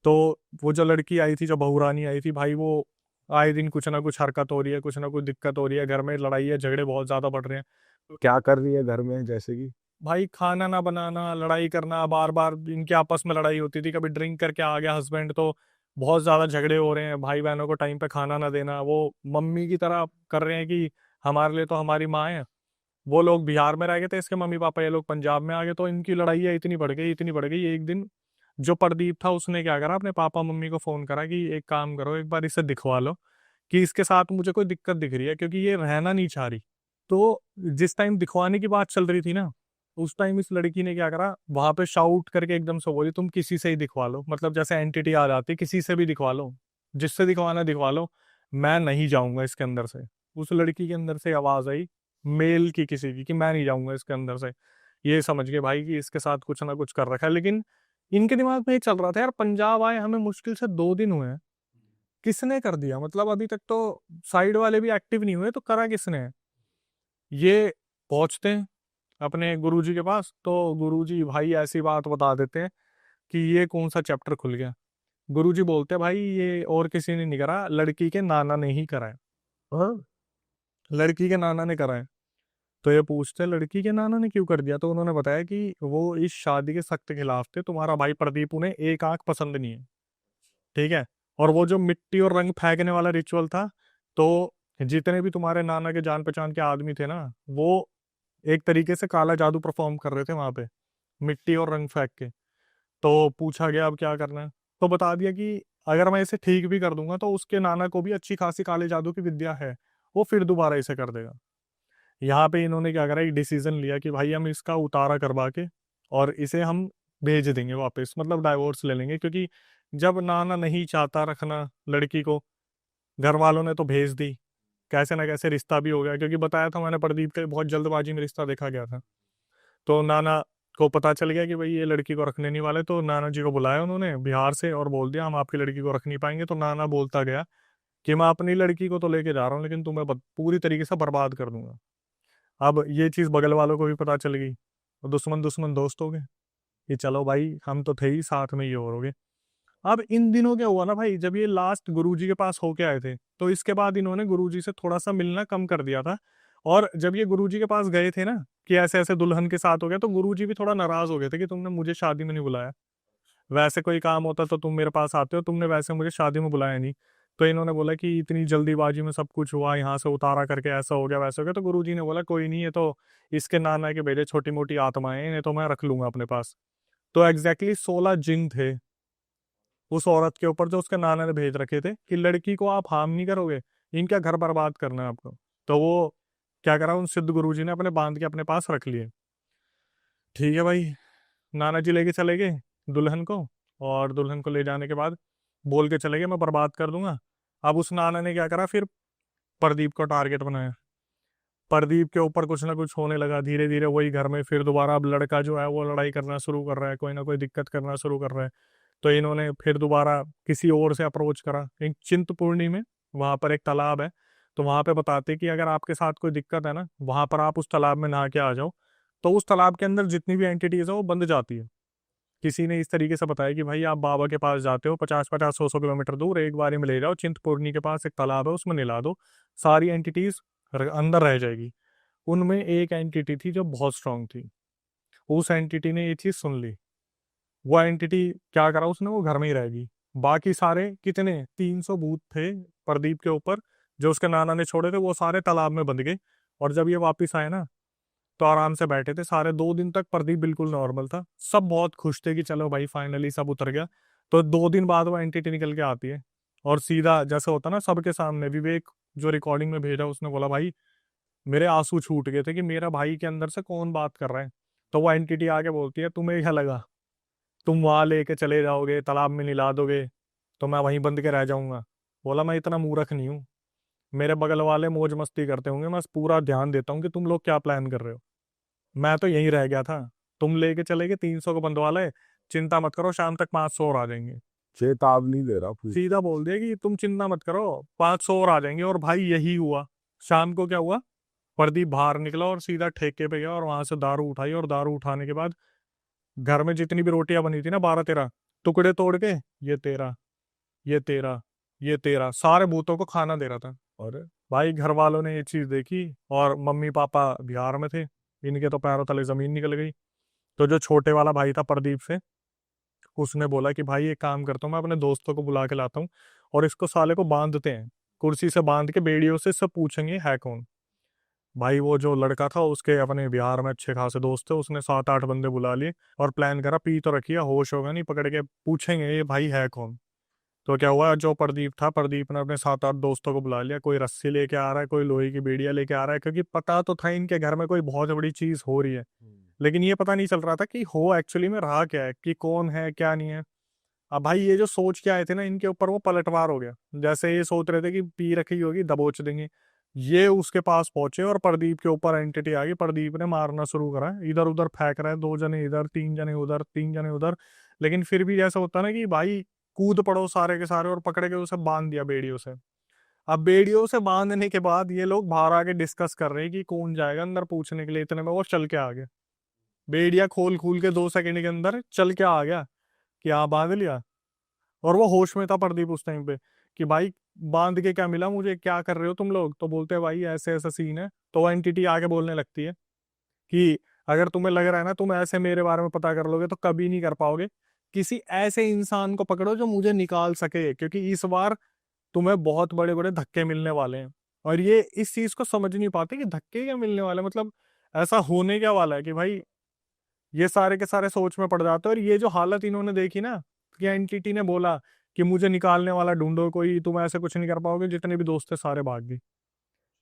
[SPEAKER 1] तो वो जो लड़की आई थी, जो बहू रानी आई थी भाई, वो आए दिन कुछ ना कुछ हरकत हो रही है, कुछ ना कुछ दिक्कत हो रही है घर में, लड़ाई है, झगड़े बहुत ज्यादा बढ़ रहे हैं।
[SPEAKER 2] क्या कर रही है घर में, जैसे कि?
[SPEAKER 1] भाई खाना ना बनाना, लड़ाई करना, बार बार इनके आपस में लड़ाई होती थी, कभी ड्रिंक करके आ गया हस्बैंड तो बहुत ज्यादा झगड़े हो रहे हैं, भाई बहनों को टाइम पे खाना ना देना, वो मम्मी की तरह कर रहे हैं कि हमारे लिए तो हमारी माँ है। वो लोग बिहार में रह गए थे इसके मम्मी पापा, ये लोग पंजाब में आ गए, तो इनकी लड़ाइयाँ इतनी बढ़ गई, इतनी बढ़ गई। एक दिन जो प्रदीप था उसने क्या करा, अपने पापा मम्मी को फोन करा कि एक काम करो, एक बार इसे दिखवा लो कि इसके साथ मुझे कोई दिक्कत दिख रही है, क्योंकि ये रहना नहीं चाह रही। तो जिस टाइम दिखवाने की बात चल रही थी ना, उस टाइम इस लड़की ने क्या करा, वहां पे शाउट करके एकदम से बोली तुम किसी से ही दिखवा लो, मतलब जैसे एंटिटी आ जाती, किसी से भी दिखवा लो, जिससे दिखवाना दिखवा लो, मैं नहीं जाऊंगा इसके अंदर से। उस लड़की के अंदर से आवाज आई, मेल की किसी की, कि मैं नहीं जाऊंगा इसके अंदर से। ये समझ गए भाई कि इसके साथ कुछ ना कुछ कर रखा है। लेकिन इनके दिमाग में ये चल रहा था यार, पंजाब आए हमें मुश्किल से 2 दिन हुए हैं, किसने कर दिया, मतलब अभी तक तो साइड वाले भी एक्टिव नहीं हुए, तो करा किसने है। ये पहुंचते हैं अपने गुरुजी के पास, तो गुरुजी भाई ऐसी बात बता देते हैं कि ये कौन सा चैप्टर खुल गया। गुरुजी बोलते हैं भाई ये और किसी ने नहीं करा, लड़की के नाना ने ही करा है।
[SPEAKER 2] हाँ।
[SPEAKER 1] लड़की के नाना ने करा है। तो ये पूछते हैं लड़की के नाना ने क्यों कर दिया, तो उन्होंने बताया कि वो इस शादी के सख्त खिलाफ थे, तुम्हारा भाई प्रदीप उन्हें एक आंख पसंद नहीं है, ठीक है। और वो जो मिट्टी और रंग फेंकने वाला रिचुअल था, तो जितने भी तुम्हारे नाना के जान पहचान के आदमी थे ना, वो एक तरीके से काला जादू परफॉर्म कर रहे थे वहां पे, मिट्टी और रंग फेंक के। तो पूछा गया अब क्या करना है, तो बता दिया कि अगर मैं इसे ठीक भी कर दूंगा तो उसके नाना को भी अच्छी खासी काले जादू की विद्या है, वो फिर दोबारा इसे कर देगा। यहाँ पे इन्होंने क्या करा, एक डिसीजन लिया कि भाई हम इसका उतारा करवा के और इसे हम भेज देंगे वापस, मतलब डाइवोर्स ले लेंगे, क्योंकि जब नाना नहीं चाहता रखना लड़की को, घर वालों ने तो भेज दी, कैसे ना कैसे रिश्ता भी हो गया, क्योंकि बताया था मैंने प्रदीप के बहुत जल्दबाजी में रिश्ता देखा गया था। तो नाना को पता चल गया कि भाई ये लड़की को रखने नहीं वाले, तो नाना जी को बुलाया उन्होंने बिहार से और बोल दिया हम आपकी लड़की को रख नहीं पाएंगे। तो नाना बोलता गया कि मैं अपनी लड़की को तो लेके जा रहा हूँ, लेकिन तुम्हें पूरी तरीके से बर्बाद कर दूंगा। अब ये चीज बगल वालों को भी पता चल गई, और दुश्मन दुश्मन दोस्त हो गए कि चलो भाई हम तो थे ही साथ में, ये और हो गए। अब इन दिनों क्या हुआ ना भाई, जब ये लास्ट गुरुजी के पास होके आए थे, तो इसके बाद इन्होंने गुरुजी से थोड़ा सा मिलना कम कर दिया था। और जब ये गुरुजी के पास गए थे ना कि ऐसे ऐसे दुल्हन के साथ हो गया, तो गुरुजी भी थोड़ा नाराज हो गए थे कि तुमने मुझे शादी में नहीं बुलाया, वैसे कोई काम होता तो तुम मेरे पास आते हो, तुमने वैसे मुझे शादी में बुलाया नहीं। तो इन्होंने बोला कि इतनी जल्दीबाजी में सब कुछ हुआ, यहाँ से उतारा करके ऐसा हो गया वैसा हो गया। तो गुरुजी ने बोला कोई नहीं, ये तो इसके नाना के भेजे छोटी मोटी आत्माएं हैं, इन्हें तो मैं रख लूंगा अपने पास। तो एग्जैक्टली 16 जिन थे उस औरत के ऊपर जो उसके नाना ने भेज रखे थे कि लड़की को आप हार्म नहीं करोगे, इनका घर बर्बाद करना है आपको। तो वो क्या करा, उन सिद्ध गुरुजी ने अपने बांध के अपने पास रख लिए। ठीक है भाई, नाना जी लेके चले गए दुल्हन को, और दुल्हन को ले जाने के बाद बोल के चले गए मैं बर्बाद कर दूंगा। अब उस नाना ने क्या करा, फिर प्रदीप को टारगेट बनाया। प्रदीप के ऊपर कुछ ना कुछ होने लगा धीरे धीरे वही घर में। फिर दोबारा अब लड़का जो है वो लड़ाई करना शुरू कर रहा है, कोई ना कोई दिक्कत करना शुरू कर रहा है। तो इन्होंने फिर दोबारा किसी और से अप्रोच करा। एक चिंतपूर्णी में वहां पर एक तालाब है, तो वहां पे बताते कि अगर आपके साथ कोई दिक्कत है ना, वहां पर आप उस तालाब में नहा के आ जाओ, तो उस तालाब के अंदर जितनी भी एंटिटीज है वो बंद जाती है। किसी ने इस तरीके से बताया कि भाई आप बाबा के पास जाते हो 50-50 100-100 किलोमीटर दूर, एक बारी में ले जाओ, चिंतपूर्णी के पास एक तालाब है उसमें नला दो, सारी एंटिटीज अंदर रह जाएगी। उनमें एक एंटिटी थी जो बहुत स्ट्रांग थी। उस एंटिटी ने ये चीज सुन ली। वो एंटिटी क्या करा उसने, वो घर में ही रहेगी। बाकी सारे कितने 300 भूत थे प्रदीप के ऊपर जो उसके नाना ने छोड़े थे, वो सारे तालाब में बंध गए। और जब ये वापिस आए ना, तो आराम से बैठे थे सारे। 2 दिन तक प्रदीप बिल्कुल नॉर्मल था, सब बहुत खुश थे कि चलो भाई फाइनली सब उतर गया। तो 2 दिन बाद वो एंटिटी निकल के आती है, और सीधा जैसे होता ना सबके सामने, विवेक जो रिकॉर्डिंग में भेजा उसने बोला भाई मेरे आंसू छूट गए थे कि मेरा भाई के अंदर से कौन बात कर रहा है। तो वो एंटिटी आके बोलती है तुम्हें क्या लगा तुम वहां लेके चले जाओगे तालाब में निला दोगे तो मैं वहीं बंद के रह जाऊंगा। बोला मैं इतना मूर्ख नहीं हूँ, मेरे बगल वाले मौज मस्ती करते होंगे, मैं पूरा ध्यान देता हूँ कि तुम लोग क्या प्लान कर रहे हो। मैं तो यहीं रह गया था, तुम लेके चले गए 300 को बंद वाले, चिंता मत करो शाम तक 500 और आ जाएंगे।
[SPEAKER 2] चेतावनी दे रहा पूरी।
[SPEAKER 1] सीधा बोल दिया कि तुम चिंता मत करो 500 और आ जाएंगे। और भाई यही हुआ। शाम को क्या हुआ, प्रदीप बाहर निकला और सीधा ठेके पे गया और वहां से दारू उठाई, और दारू उठाने के बाद घर में जितनी भी रोटियां बनी थी ना 12-13 टुकड़े तोड़ के, ये तेरा, ये तेरा, ये तेरा, सारे भूतों को खाना दे रहा था।
[SPEAKER 2] और
[SPEAKER 1] भाई घर वालों ने ये चीज देखी, और मम्मी पापा बिहार में थे, इनके तो पैरों तले जमीन निकल गई। तो जो छोटे वाला भाई था प्रदीप से, उसने बोला कि भाई एक काम करता हूँ, मैं अपने दोस्तों को बुला के लाता हूँ और इसको साले को बांधते हैं, कुर्सी से बांध के बेड़ियों से सब पूछेंगे है कौन। भाई वो जो लड़का था उसके अपने बिहार में अच्छे खासे दोस्त थे, उसने 7-8 बंदे बुला लिए और प्लान करा, पी तो रखिए होश होगा नहीं, पकड़ के पूछेंगे ये भाई है कौन। तो क्या हुआ, जो प्रदीप था, प्रदीप ने अपने 7-8 दोस्तों को बुला लिया, कोई रस्सी लेके आ रहा है, कोई लोहे की बेड़ियां लेके आ रहा है, क्योंकि पता तो था इनके घर में कोई बहुत बड़ी चीज हो रही है। लेकिन ये पता नहीं चल रहा था कि हो एक्चुअली में रहा क्या है, कि कौन है क्या नहीं है। अब भाई ये जो सोच के आए थे ना, इनके ऊपर वो पलटवार हो गया। जैसे ये सोच रहे थे कि पी रखी होगी दबोच देंगे, ये उसके पास पहुंचे और प्रदीप के ऊपर एंटिटी आ गई। प्रदीप ने मारना शुरू करा, इधर उधर फेंक रहा है, 2 जने इधर, 3 जने उधर, 3 जने उधर। लेकिन फिर भी जैसा होता ना कि भाई कूद पड़ो सारे के सारे, और पकड़ के उसे बांध दिया बेड़ियों से। अब बेड़ियों से बांधने के बाद ये लोग बाहर आके डिस्कस कर रहे हैं कि कौन जाएगा अंदर पूछने के लिए, इतने में वो चल के आ गया। बेड़िया खोल खोल के 2 सेकंड के अंदर चल के आ गया कि हाँ बांध लिया। और वो होश में था प्रदीप उस टाइम पे कि भाई बांध के क्या मिला मुझे, क्या कर रहे हो तुम लोग। तो बोलते हैं भाई ऐसे ऐसा सीन है। तो वो एंटिटी आके बोलने लगती है कि अगर तुम्हें लग रहा है ना तुम ऐसे मेरे बारे में पता कर लोगे तो कभी नहीं कर पाओगे, किसी ऐसे इंसान को पकड़ो जो मुझे निकाल सके, क्योंकि इस बार तुम्हें बहुत बड़े बड़े धक्के मिलने वाले हैं। और ये इस चीज को समझ नहीं पाते कि धक्के क्या मिलने वाले हैं, मतलब ऐसा होने क्या वाला है कि भाई ये सारे के सारे सोच में पड़ जाते हैं। और ये जो हालत इन्होंने देखी ना, कि एंटिटी ने बोला कि मुझे निकालने वाला ढूंढो कोई, तुम ऐसे कुछ नहीं कर पाओगे, जितने भी दोस्त थे सारे भाग गए।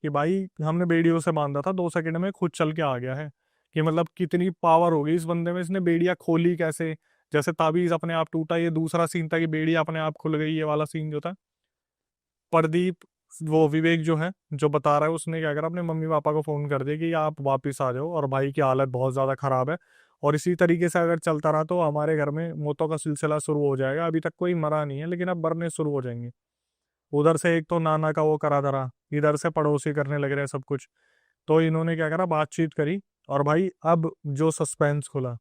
[SPEAKER 1] कि भाई हमने बेड़ियों से बांधा था, 2 सेकंड में खुद चल के आ गया है। कि मतलब कितनी पावर होगी इस बंदे में, इसने बेड़ियां खोली कैसे, जैसे ताबीज अपने आप टूटा। ये दूसरा सीन था कि बेड़ी अपने आप खुल गई, ये वाला सीन जो था। प्रदीप, वो विवेक जो है जो बता रहा है, उसने क्या करा, अपने मम्मी पापा को फोन कर दिया कि आप वापिस आ जाओ और भाई की हालत बहुत ज्यादा खराब है, और इसी तरीके से अगर चलता रहा तो हमारे घर में मौतों का सिलसिला शुरू हो जाएगा। अभी तक कोई मरा नहीं है लेकिन अब मरने शुरू हो जाएंगे। उधर से एक तो नाना का वो करा धरा, इधर से पड़ोसी करने लग रहे हैं सब कुछ। तो इन्होंने क्या करा, बातचीत करी। और भाई अब जो सस्पेंस खुला,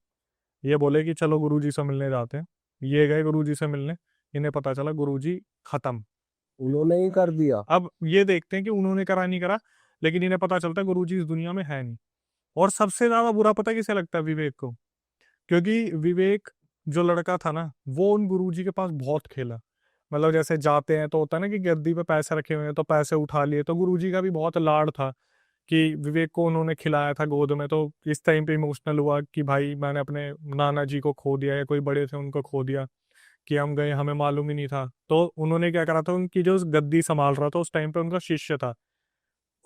[SPEAKER 1] ये बोले कि चलो गुरुजी से मिलने जाते हैं। ये गए गुरुजी से मिलने, इन्हें पता चला गुरुजी खत्म।
[SPEAKER 2] उन्होंने ही कर दिया।
[SPEAKER 1] अब ये देखते हैं कि उन्होंने करा नहीं करा, लेकिन इन्हें पता चलता है गुरुजी इस दुनिया में है नहीं। और सबसे ज्यादा बुरा पता किसे लगता है, विवेक को। क्योंकि विवेक जो लड़का था ना, वो उन गुरुजी के पास बहुत खेला। मतलब जैसे जाते हैं तो होता है ना कि गद्दी पे पैसे रखे हुए हैं तो पैसे उठा लिए, तो गुरुजी का भी बहुत लाड था कि विवेक को उन्होंने खिलाया था गोद में। तो इस टाइम पे इमोशनल हुआ कि भाई मैंने अपने नाना जी को खो दिया, या कोई बड़े थे उनको खो दिया। कि हम गए, हमें मालूम ही नहीं था। तो उन्होंने क्या करा था, उनकी जो गद्दी संभाल रहा था उस टाइम पे उनका शिष्य था,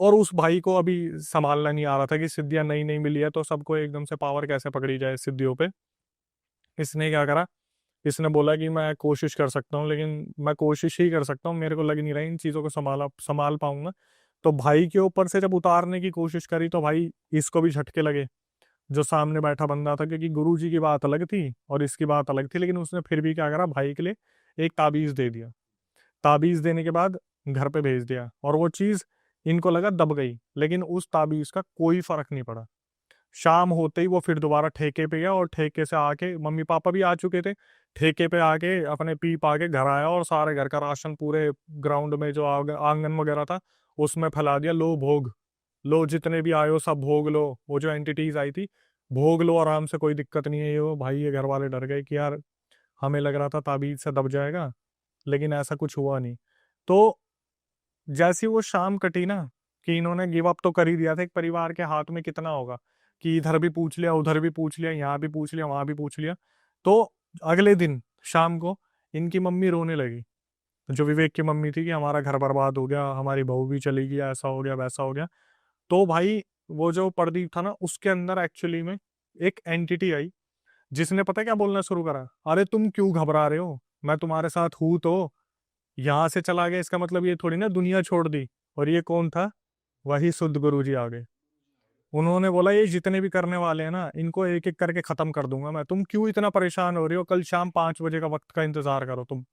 [SPEAKER 1] और उस भाई को अभी संभालना नहीं आ रहा था कि सिद्धियां नई नई मिली है तो सबको एकदम से पावर कैसे पकड़ी जाए सिद्धियों पे। इसने क्या करा, इसने बोला कि मैं कोशिश कर सकता हूँ, लेकिन मैं कोशिश ही कर सकता हूँ, मेरे को लग नहीं रहा इन चीज़ों को संभाल पाऊंगा। तो भाई के ऊपर से जब उतारने की कोशिश करी तो भाई इसको भी झटके लगे, जो सामने बैठा बंदा था, क्योंकि गुरु जी की बात अलग थी और इसकी बात अलग थी। लेकिन उसने फिर भी क्या करा, भाई के लिए एक ताबीज दे दिया। ताबीज देने के बाद घर पे भेज दिया, और वो चीज इनको लगा दब गई, लेकिन उस ताबीज का कोई फर्क नहीं पड़ा। शाम होते ही वो फिर दोबारा ठेके पे गया, और ठेके से आके मम्मी पापा भी आ चुके थे, ठेके पे आके अपने पी पा के घर आया और सारे घर का राशन पूरे ग्राउंड में जो आंगन वगैरह था उसमें फैला दिया। लो भोग लो, जितने भी आए हो सब भोग लो। वो जो एंटिटीज आई थी, भोग लो आराम से, कोई दिक्कत नहीं है। ये वो भाई, ये घर वाले डर गए कि यार हमें लग रहा था ताबीज से दब जाएगा, लेकिन ऐसा कुछ हुआ नहीं। तो जैसी वो शाम कटी ना, कि इन्होंने गिव अप तो कर ही दिया था, एक परिवार के हाथ में कितना होगा कि इधर भी पूछ लिया, उधर भी पूछ लिया, यहाँ भी पूछ लिया, वहां भी पूछ लिया। तो अगले दिन शाम को इनकी मम्मी रोने लगी, जो विवेक की मम्मी थी, कि हमारा घर बर्बाद हो गया, हमारी बहू भी चली गई, ऐसा हो गया वैसा हो गया। तो भाई वो जो प्रदीप था ना, उसके अंदर एक्चुअली में एक एंटिटी आई, जिसने पता है क्या बोलना शुरू करा, अरे तुम क्यों घबरा रहे हो, मैं तुम्हारे साथ हूं तो। यहाँ से चला गया इसका मतलब ये थोड़ी ना दुनिया छोड़ दी। और ये कौन था, वही शुद्ध गुरु जी आ गए। उन्होंने बोला ये जितने भी करने वाले हैं ना, इनको एक एक करके खत्म कर दूंगा मैं, तुम क्यों इतना परेशान हो रही हो, कल शाम 5 बजे का वक्त का इंतजार करो तुम,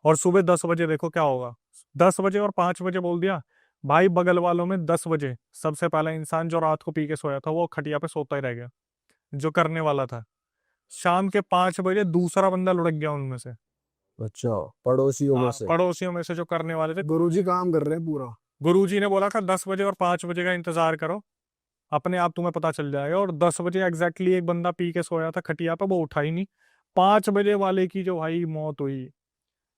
[SPEAKER 1] और सुबह 10 बजे देखो क्या होगा। 10 बजे और 5 बजे बोल दिया। भाई बगल वालों में 10 बजे सबसे पहला इंसान जो रात को पी के सोया था वो खटिया पे सोता ही रह गया, जो करने वाला था। शाम के 5 बजे दूसरा बंदा लुढ़क गया उनमें से।
[SPEAKER 2] अच्छा, पड़ोसियों में
[SPEAKER 1] हाँ,
[SPEAKER 2] से।
[SPEAKER 1] पड़ोसियों में से जो करने वाले थे।
[SPEAKER 3] गुरुजी काम कर रहे हैं पूरा।
[SPEAKER 1] गुरुजी ने बोला था 10 बजे और 5 बजे का इंतजार करो, अपने आप तुम्हें पता चल जाएगा। और 10 बजे एग्जैक्टली एक बंदा पी के सोया था खटिया पे, वो उठा ही नहीं। 5 बजे वाले की जो भाई मौत हुई,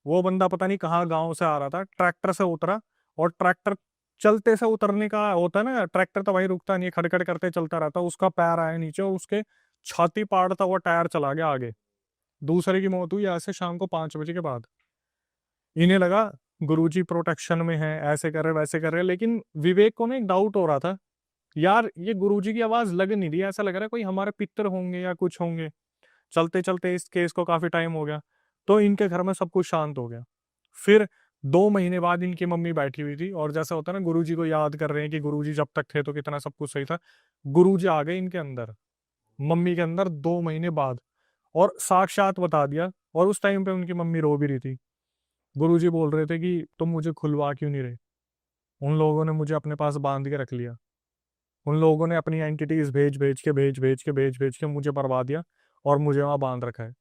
[SPEAKER 1] वो बंदा पता नहीं कहाँ गांव से आ रहा था, ट्रैक्टर से उतरा, और ट्रैक्टर चलते से उतरने का होता है ना, ट्रैक्टर तो भाई रुकता नहीं है, खड़खड़ करते चलता रहता, उसका पैर आया नीचे और उसके छाती पाड़ता हुआ टायर चला गया आगे। दूसरे की मौत हुई ऐसे शाम को 5 बजे के बाद। इन्हें लगा गुरुजी प्रोटेक्शन में है, ऐसे कर रहे वैसे कर रहे, लेकिन विवेक को ना एक डाउट हो रहा था, यार ये गुरुजी की आवाज लग नहीं रही, ऐसा लग रहा है कोई हमारे पितर होंगे या कुछ होंगे। चलते चलते इस केस को काफी टाइम हो गया, तो इनके घर में सब कुछ शांत हो गया। फिर 2 महीने बाद इनकी मम्मी बैठी हुई थी, और जैसा होता है ना, गुरुजी को याद कर रहे हैं कि गुरुजी जब तक थे तो कितना सब कुछ सही था। गुरुजी आ गए इनके अंदर, मम्मी के अंदर 2 महीने बाद, और साक्षात बता दिया। और उस टाइम पे उनकी मम्मी रो भी रही थी। गुरुजी बोल रहे थे कि तुम मुझे खुलवा क्यों नहीं रहे, उन लोगों ने मुझे अपने पास बांध के रख लिया, उन लोगों ने अपनी एंटिटीज भेज भेज के मुझे बर्बाद दिया, और मुझे वहां बांध रखा है।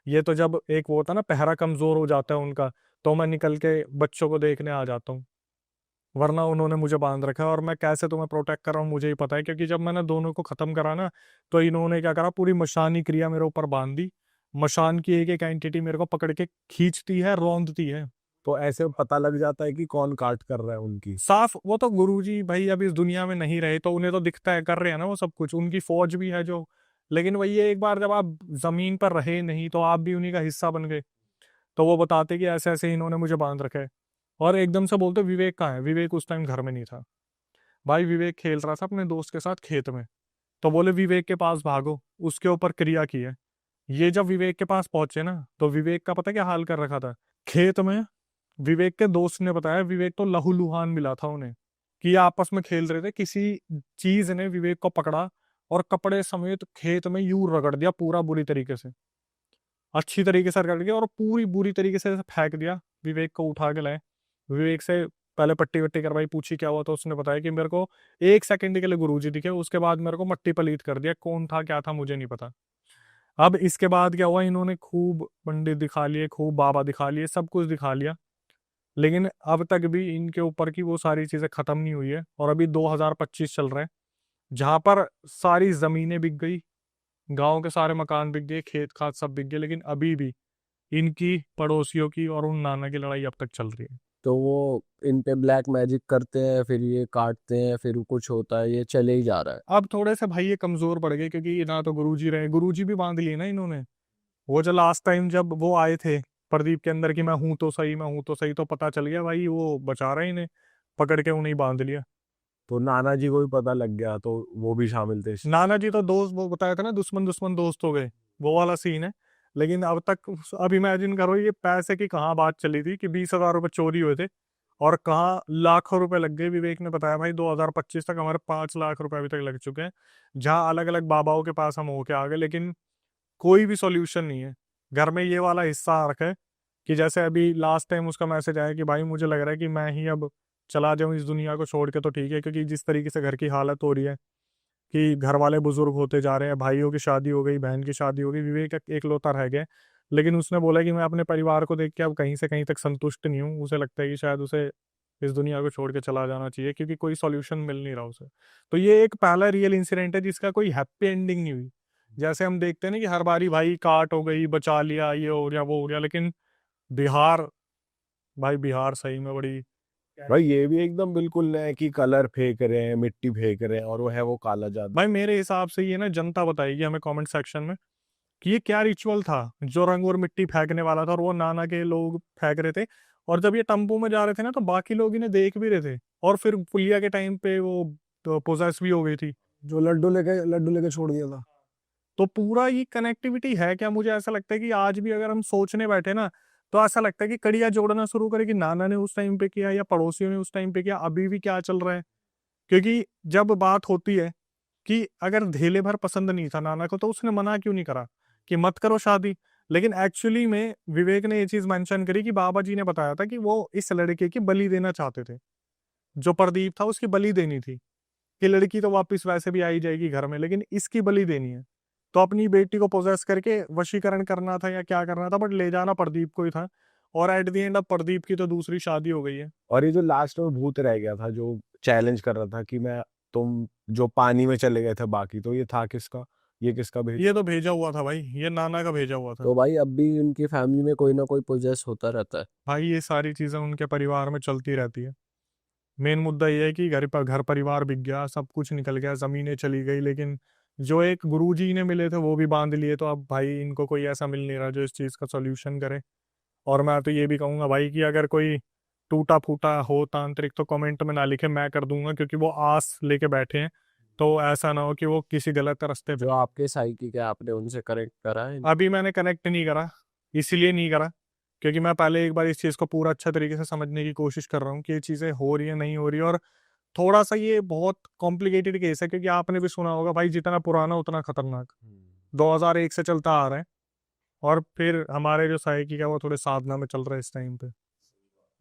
[SPEAKER 1] ये तो जब एक वो होता है ना, पहरा कमजोर हो जाता है उनका, तो मैं निकल के बच्चों को देखने आ जाता हूँ, वरना उन्होंने मुझे बांध रखा है। और मैं कैसे तुम्हें प्रोटेक्ट कर रहा हूँ मुझे ही पता है, क्योंकि जब मैंने दोनों को खत्म करा ना, तो इन्होंने क्या करा, पूरी मशानी क्रिया मेरे ऊपर बांध दी। मशान की एक एक एंटिटी मेरे को पकड़ के खींचती है, रौंदती है।
[SPEAKER 2] तो ऐसे पता लग जाता है कि कौन काट कर रहा है उनकी।
[SPEAKER 1] साफ, वो तो गुरुजी भाई अब इस दुनिया में नहीं रहे, तो उन्हें तो दिखता है, कर रहे हैं ना वो सब कुछ, उनकी फौज भी है जो। लेकिन वही है, एक बार जब आप जमीन पर रहे नहीं तो आप भी उन्हीं का हिस्सा बन गए। तो वो बताते कि ऐसे ऐसे इन्होंने मुझे बांध रखा है। और एकदम से बोलते विवेक कहाँ है, विवेक उस टाइम घर में नहीं था। भाई विवेक खेल रहा था अपने दोस्त के साथ खेत में। तो बोले विवेक के पास भागो, उसके ऊपर क्रिया की है। ये जब विवेक के पास पहुंचे ना, तो विवेक का पता क्या हाल कर रखा था खेत में। विवेक के दोस्त ने बताया, विवेक तो लहूलुहान मिला था उन्हें, कि ये आपस में खेल रहे थे, किसी चीज ने विवेक को पकड़ा और कपड़े समेत खेत में यूं रगड़ दिया पूरा, बुरी तरीके से, अच्छी तरीके से रगड़ दिया, और पूरी बुरी तरीके से फेंक दिया। विवेक को उठा के लाए, विवेक से पहले पट्टी वट्टी करवाई, पूछी क्या हुआ, तो उसने बताया कि मेरे को 1 सेकंड के लिए गुरुजी दिखे, उसके बाद मेरे को मट्टी पलीत कर दिया, कौन था क्या था मुझे नहीं पता। अब इसके बाद क्या हुआ, इन्होंने खूब पंडित दिखा लिए, खूब बाबा दिखा लिए, सब कुछ दिखा लिया, लेकिन अब तक भी इनके ऊपर की वो सारी चीजें खत्म नहीं हुई है। और अभी 2025 चल रहा है, जहां पर सारी जमीनें बिक गई, गांव के सारे मकान बिक गए, खेत खाद सब बिक गए, लेकिन अभी भी इनकी, पड़ोसियों की और उन नाना की लड़ाई अब तक चल रही है।
[SPEAKER 2] तो वो इन पे ब्लैक मैजिक करते हैं, फिर ये काटते हैं, फिर कुछ होता है, ये चले ही जा रहा है।
[SPEAKER 1] अब थोड़े से भाई ये कमजोर पड़ गए, क्योंकि ना तो गुरुजी रहे, गुरुजी भी बांध लिए ना इन्होंने। वो जो लास्ट टाइम जब वो आए थे, प्रदीप के अंदर कि मैं हूं तो सही, मैं हूं तो सही, तो पता चल गया भाई वो बचा रहे इन्हें, पकड़ के उन्हें बांध लिया।
[SPEAKER 2] तो नाना जी को भी पता लग गया तो वो भी शामिल थे
[SPEAKER 1] नाना जी तो दोस्त, वो बताया था ना, दुश्मन दुश्मन दोस्त हो गए, वो वाला सीन है। लेकिन अब तक, अब इमेजिन करो ये पैसे की कहाँ बात चली थी कि 20,000 रुपये चोरी हुए थे, और कहाँ लाखों रुपए लग गए। विवेक ने बताया भाई 2025 तक हमारे 5 लाख रुपए अभी तक लग चुके हैं, जहाँ अलग अलग बाबाओं के पास हम होके आ गए, लेकिन कोई भी सॉल्यूशन नहीं है। घर में ये वाला हिस्सा आ रखा है कि जैसे अभी लास्ट टाइम उसका मैसेज आया कि भाई मुझे लग रहा है कि मैं ही अब चला जाऊं इस दुनिया को छोड़ के, तो ठीक है, क्योंकि जिस तरीके से घर की हालत हो रही है कि घर वाले बुजुर्ग होते जा रहे हैं, भाइयों की शादी हो गई, बहन की शादी हो गई, विवेक एकलौता रह गया। लेकिन उसने बोला कि मैं अपने परिवार को देख के अब कहीं से कहीं तक संतुष्ट नहीं हूँ, उसे लगता है कि शायद उसे इस दुनिया को छोड़ के चला जाना चाहिए, क्योंकि कोई सॉल्यूशन मिल नहीं रहा उसे। तो ये एक पहला रियल इंसिडेंट है जिसका कोई हैप्पी एंडिंग नहीं हुई। जैसे हम देखते हैं ना कि हर बारी भाई काट हो गई, बचा लिया, ये हो गया, वो हो गया, लेकिन बिहार, भाई बिहार सही में बड़ी।
[SPEAKER 2] भाई। ये भी एकदम बिल्कुल नया है कि कलर फेंक रहे हैं, मिट्टी फेंक रहे हैं, और वो है वो काला जादू।
[SPEAKER 1] भाई मेरे हिसाब से ये ना जनता बताएगी हमें कमेंट सेक्शन में कि ये क्या रिचुअल था जो रंग और मिट्टी फेंकने वाला था, और वो नाना के लोग फेंक रहे थे। और जब ये टेम्पो में जा रहे थे ना, तो बाकी लोग इन्हें देख भी रहे थे, और फिर पुलिया के टाइम पे वो तो पोजेस भी हो गई थी।
[SPEAKER 2] जो लड्डू लेके छोड़ दिया था।
[SPEAKER 1] तो पूरा ये कनेक्टिविटी है क्या? मुझे ऐसा लगता है कि आज भी अगर हम सोचने बैठे ना, तो ऐसा लगता है कि कड़ियां जोड़ना शुरू करें कि नाना ने उस टाइम पे किया या पड़ोसियों ने उस टाइम पे किया, अभी भी क्या चल रहा है। क्योंकि जब बात होती है कि अगर धेले भर पसंद नहीं था नाना को, तो उसने मना क्यों नहीं करा कि मत करो शादी। लेकिन एक्चुअली में विवेक ने ये चीज मेंशन करी कि बाबा जी ने बताया था कि वो इस लड़के की बलि देना चाहते थे, जो प्रदीप था उसकी बलि देनी थी, कि लड़की तो वापस वैसे भी आई जाएगी घर में, लेकिन इसकी बलि देनी है। तो अपनी बेटी को पोजेस करके वशीकरण करना था या क्या करना था, बट ले जाना प्रदीप को ही था। और एट द एंड अब प्रदीप की तो दूसरी शादी हो गई है।
[SPEAKER 2] और ये जो लास्ट में भूत रह गया था जो चैलेंज कर रहा था कि मैं, तुम जो पानी में चले गए थे बाकी, तो ये था किसका? ये किसका भेज?
[SPEAKER 1] ये तो भेजा हुआ था भाई, ये नाना का भेजा हुआ था।
[SPEAKER 2] तो भाई अब भी उनकी फैमिली में कोई ना कोई पोजेस होता रहता है।
[SPEAKER 1] भाई ये सारी चीजें उनके परिवार में चलती रहती है। मेन मुद्दा ये है कि घर परिवार बिक गया, सब कुछ निकल गया, जमीनें चली गई, लेकिन जो एक गुरुजी ने मिले थे वो भी बांध लिए। तो अब भाई इनको कोई ऐसा मिल नहीं रहा जो इस चीज का सॉल्यूशन करे। और मैं तो ये भी कहूंगा भाई कि अगर कोई टूटा फूटा हो तांत्रिक, तो कमेंट में ना लिखे, मैं कर दूंगा, क्योंकि वो आस लेके बैठे हैं। तो ऐसा ना हो कि वो किसी गलत रास्ते पे।
[SPEAKER 2] जो आपके साइकिक है, आपने उनसे कनेक्ट करा है?
[SPEAKER 1] अभी मैंने कनेक्ट नहीं करा, इसीलिए नहीं करा क्योंकि मैं पहले एक बार इस चीज को पूरा अच्छा तरीके से समझने की कोशिश कर रहा हूँ कि ये चीजें हो रही है नहीं हो रही है। और थोड़ा सा ये बहुत कॉम्प्लिकेटेड केस है, क्योंकि आपने भी सुना होगा भाई, जितना पुराना उतना खतरनाक। 2001 से चलता आ रहा है, और फिर हमारे जो साइकिक है वो थोड़े साधना में चल रहा है इस टाइम पे।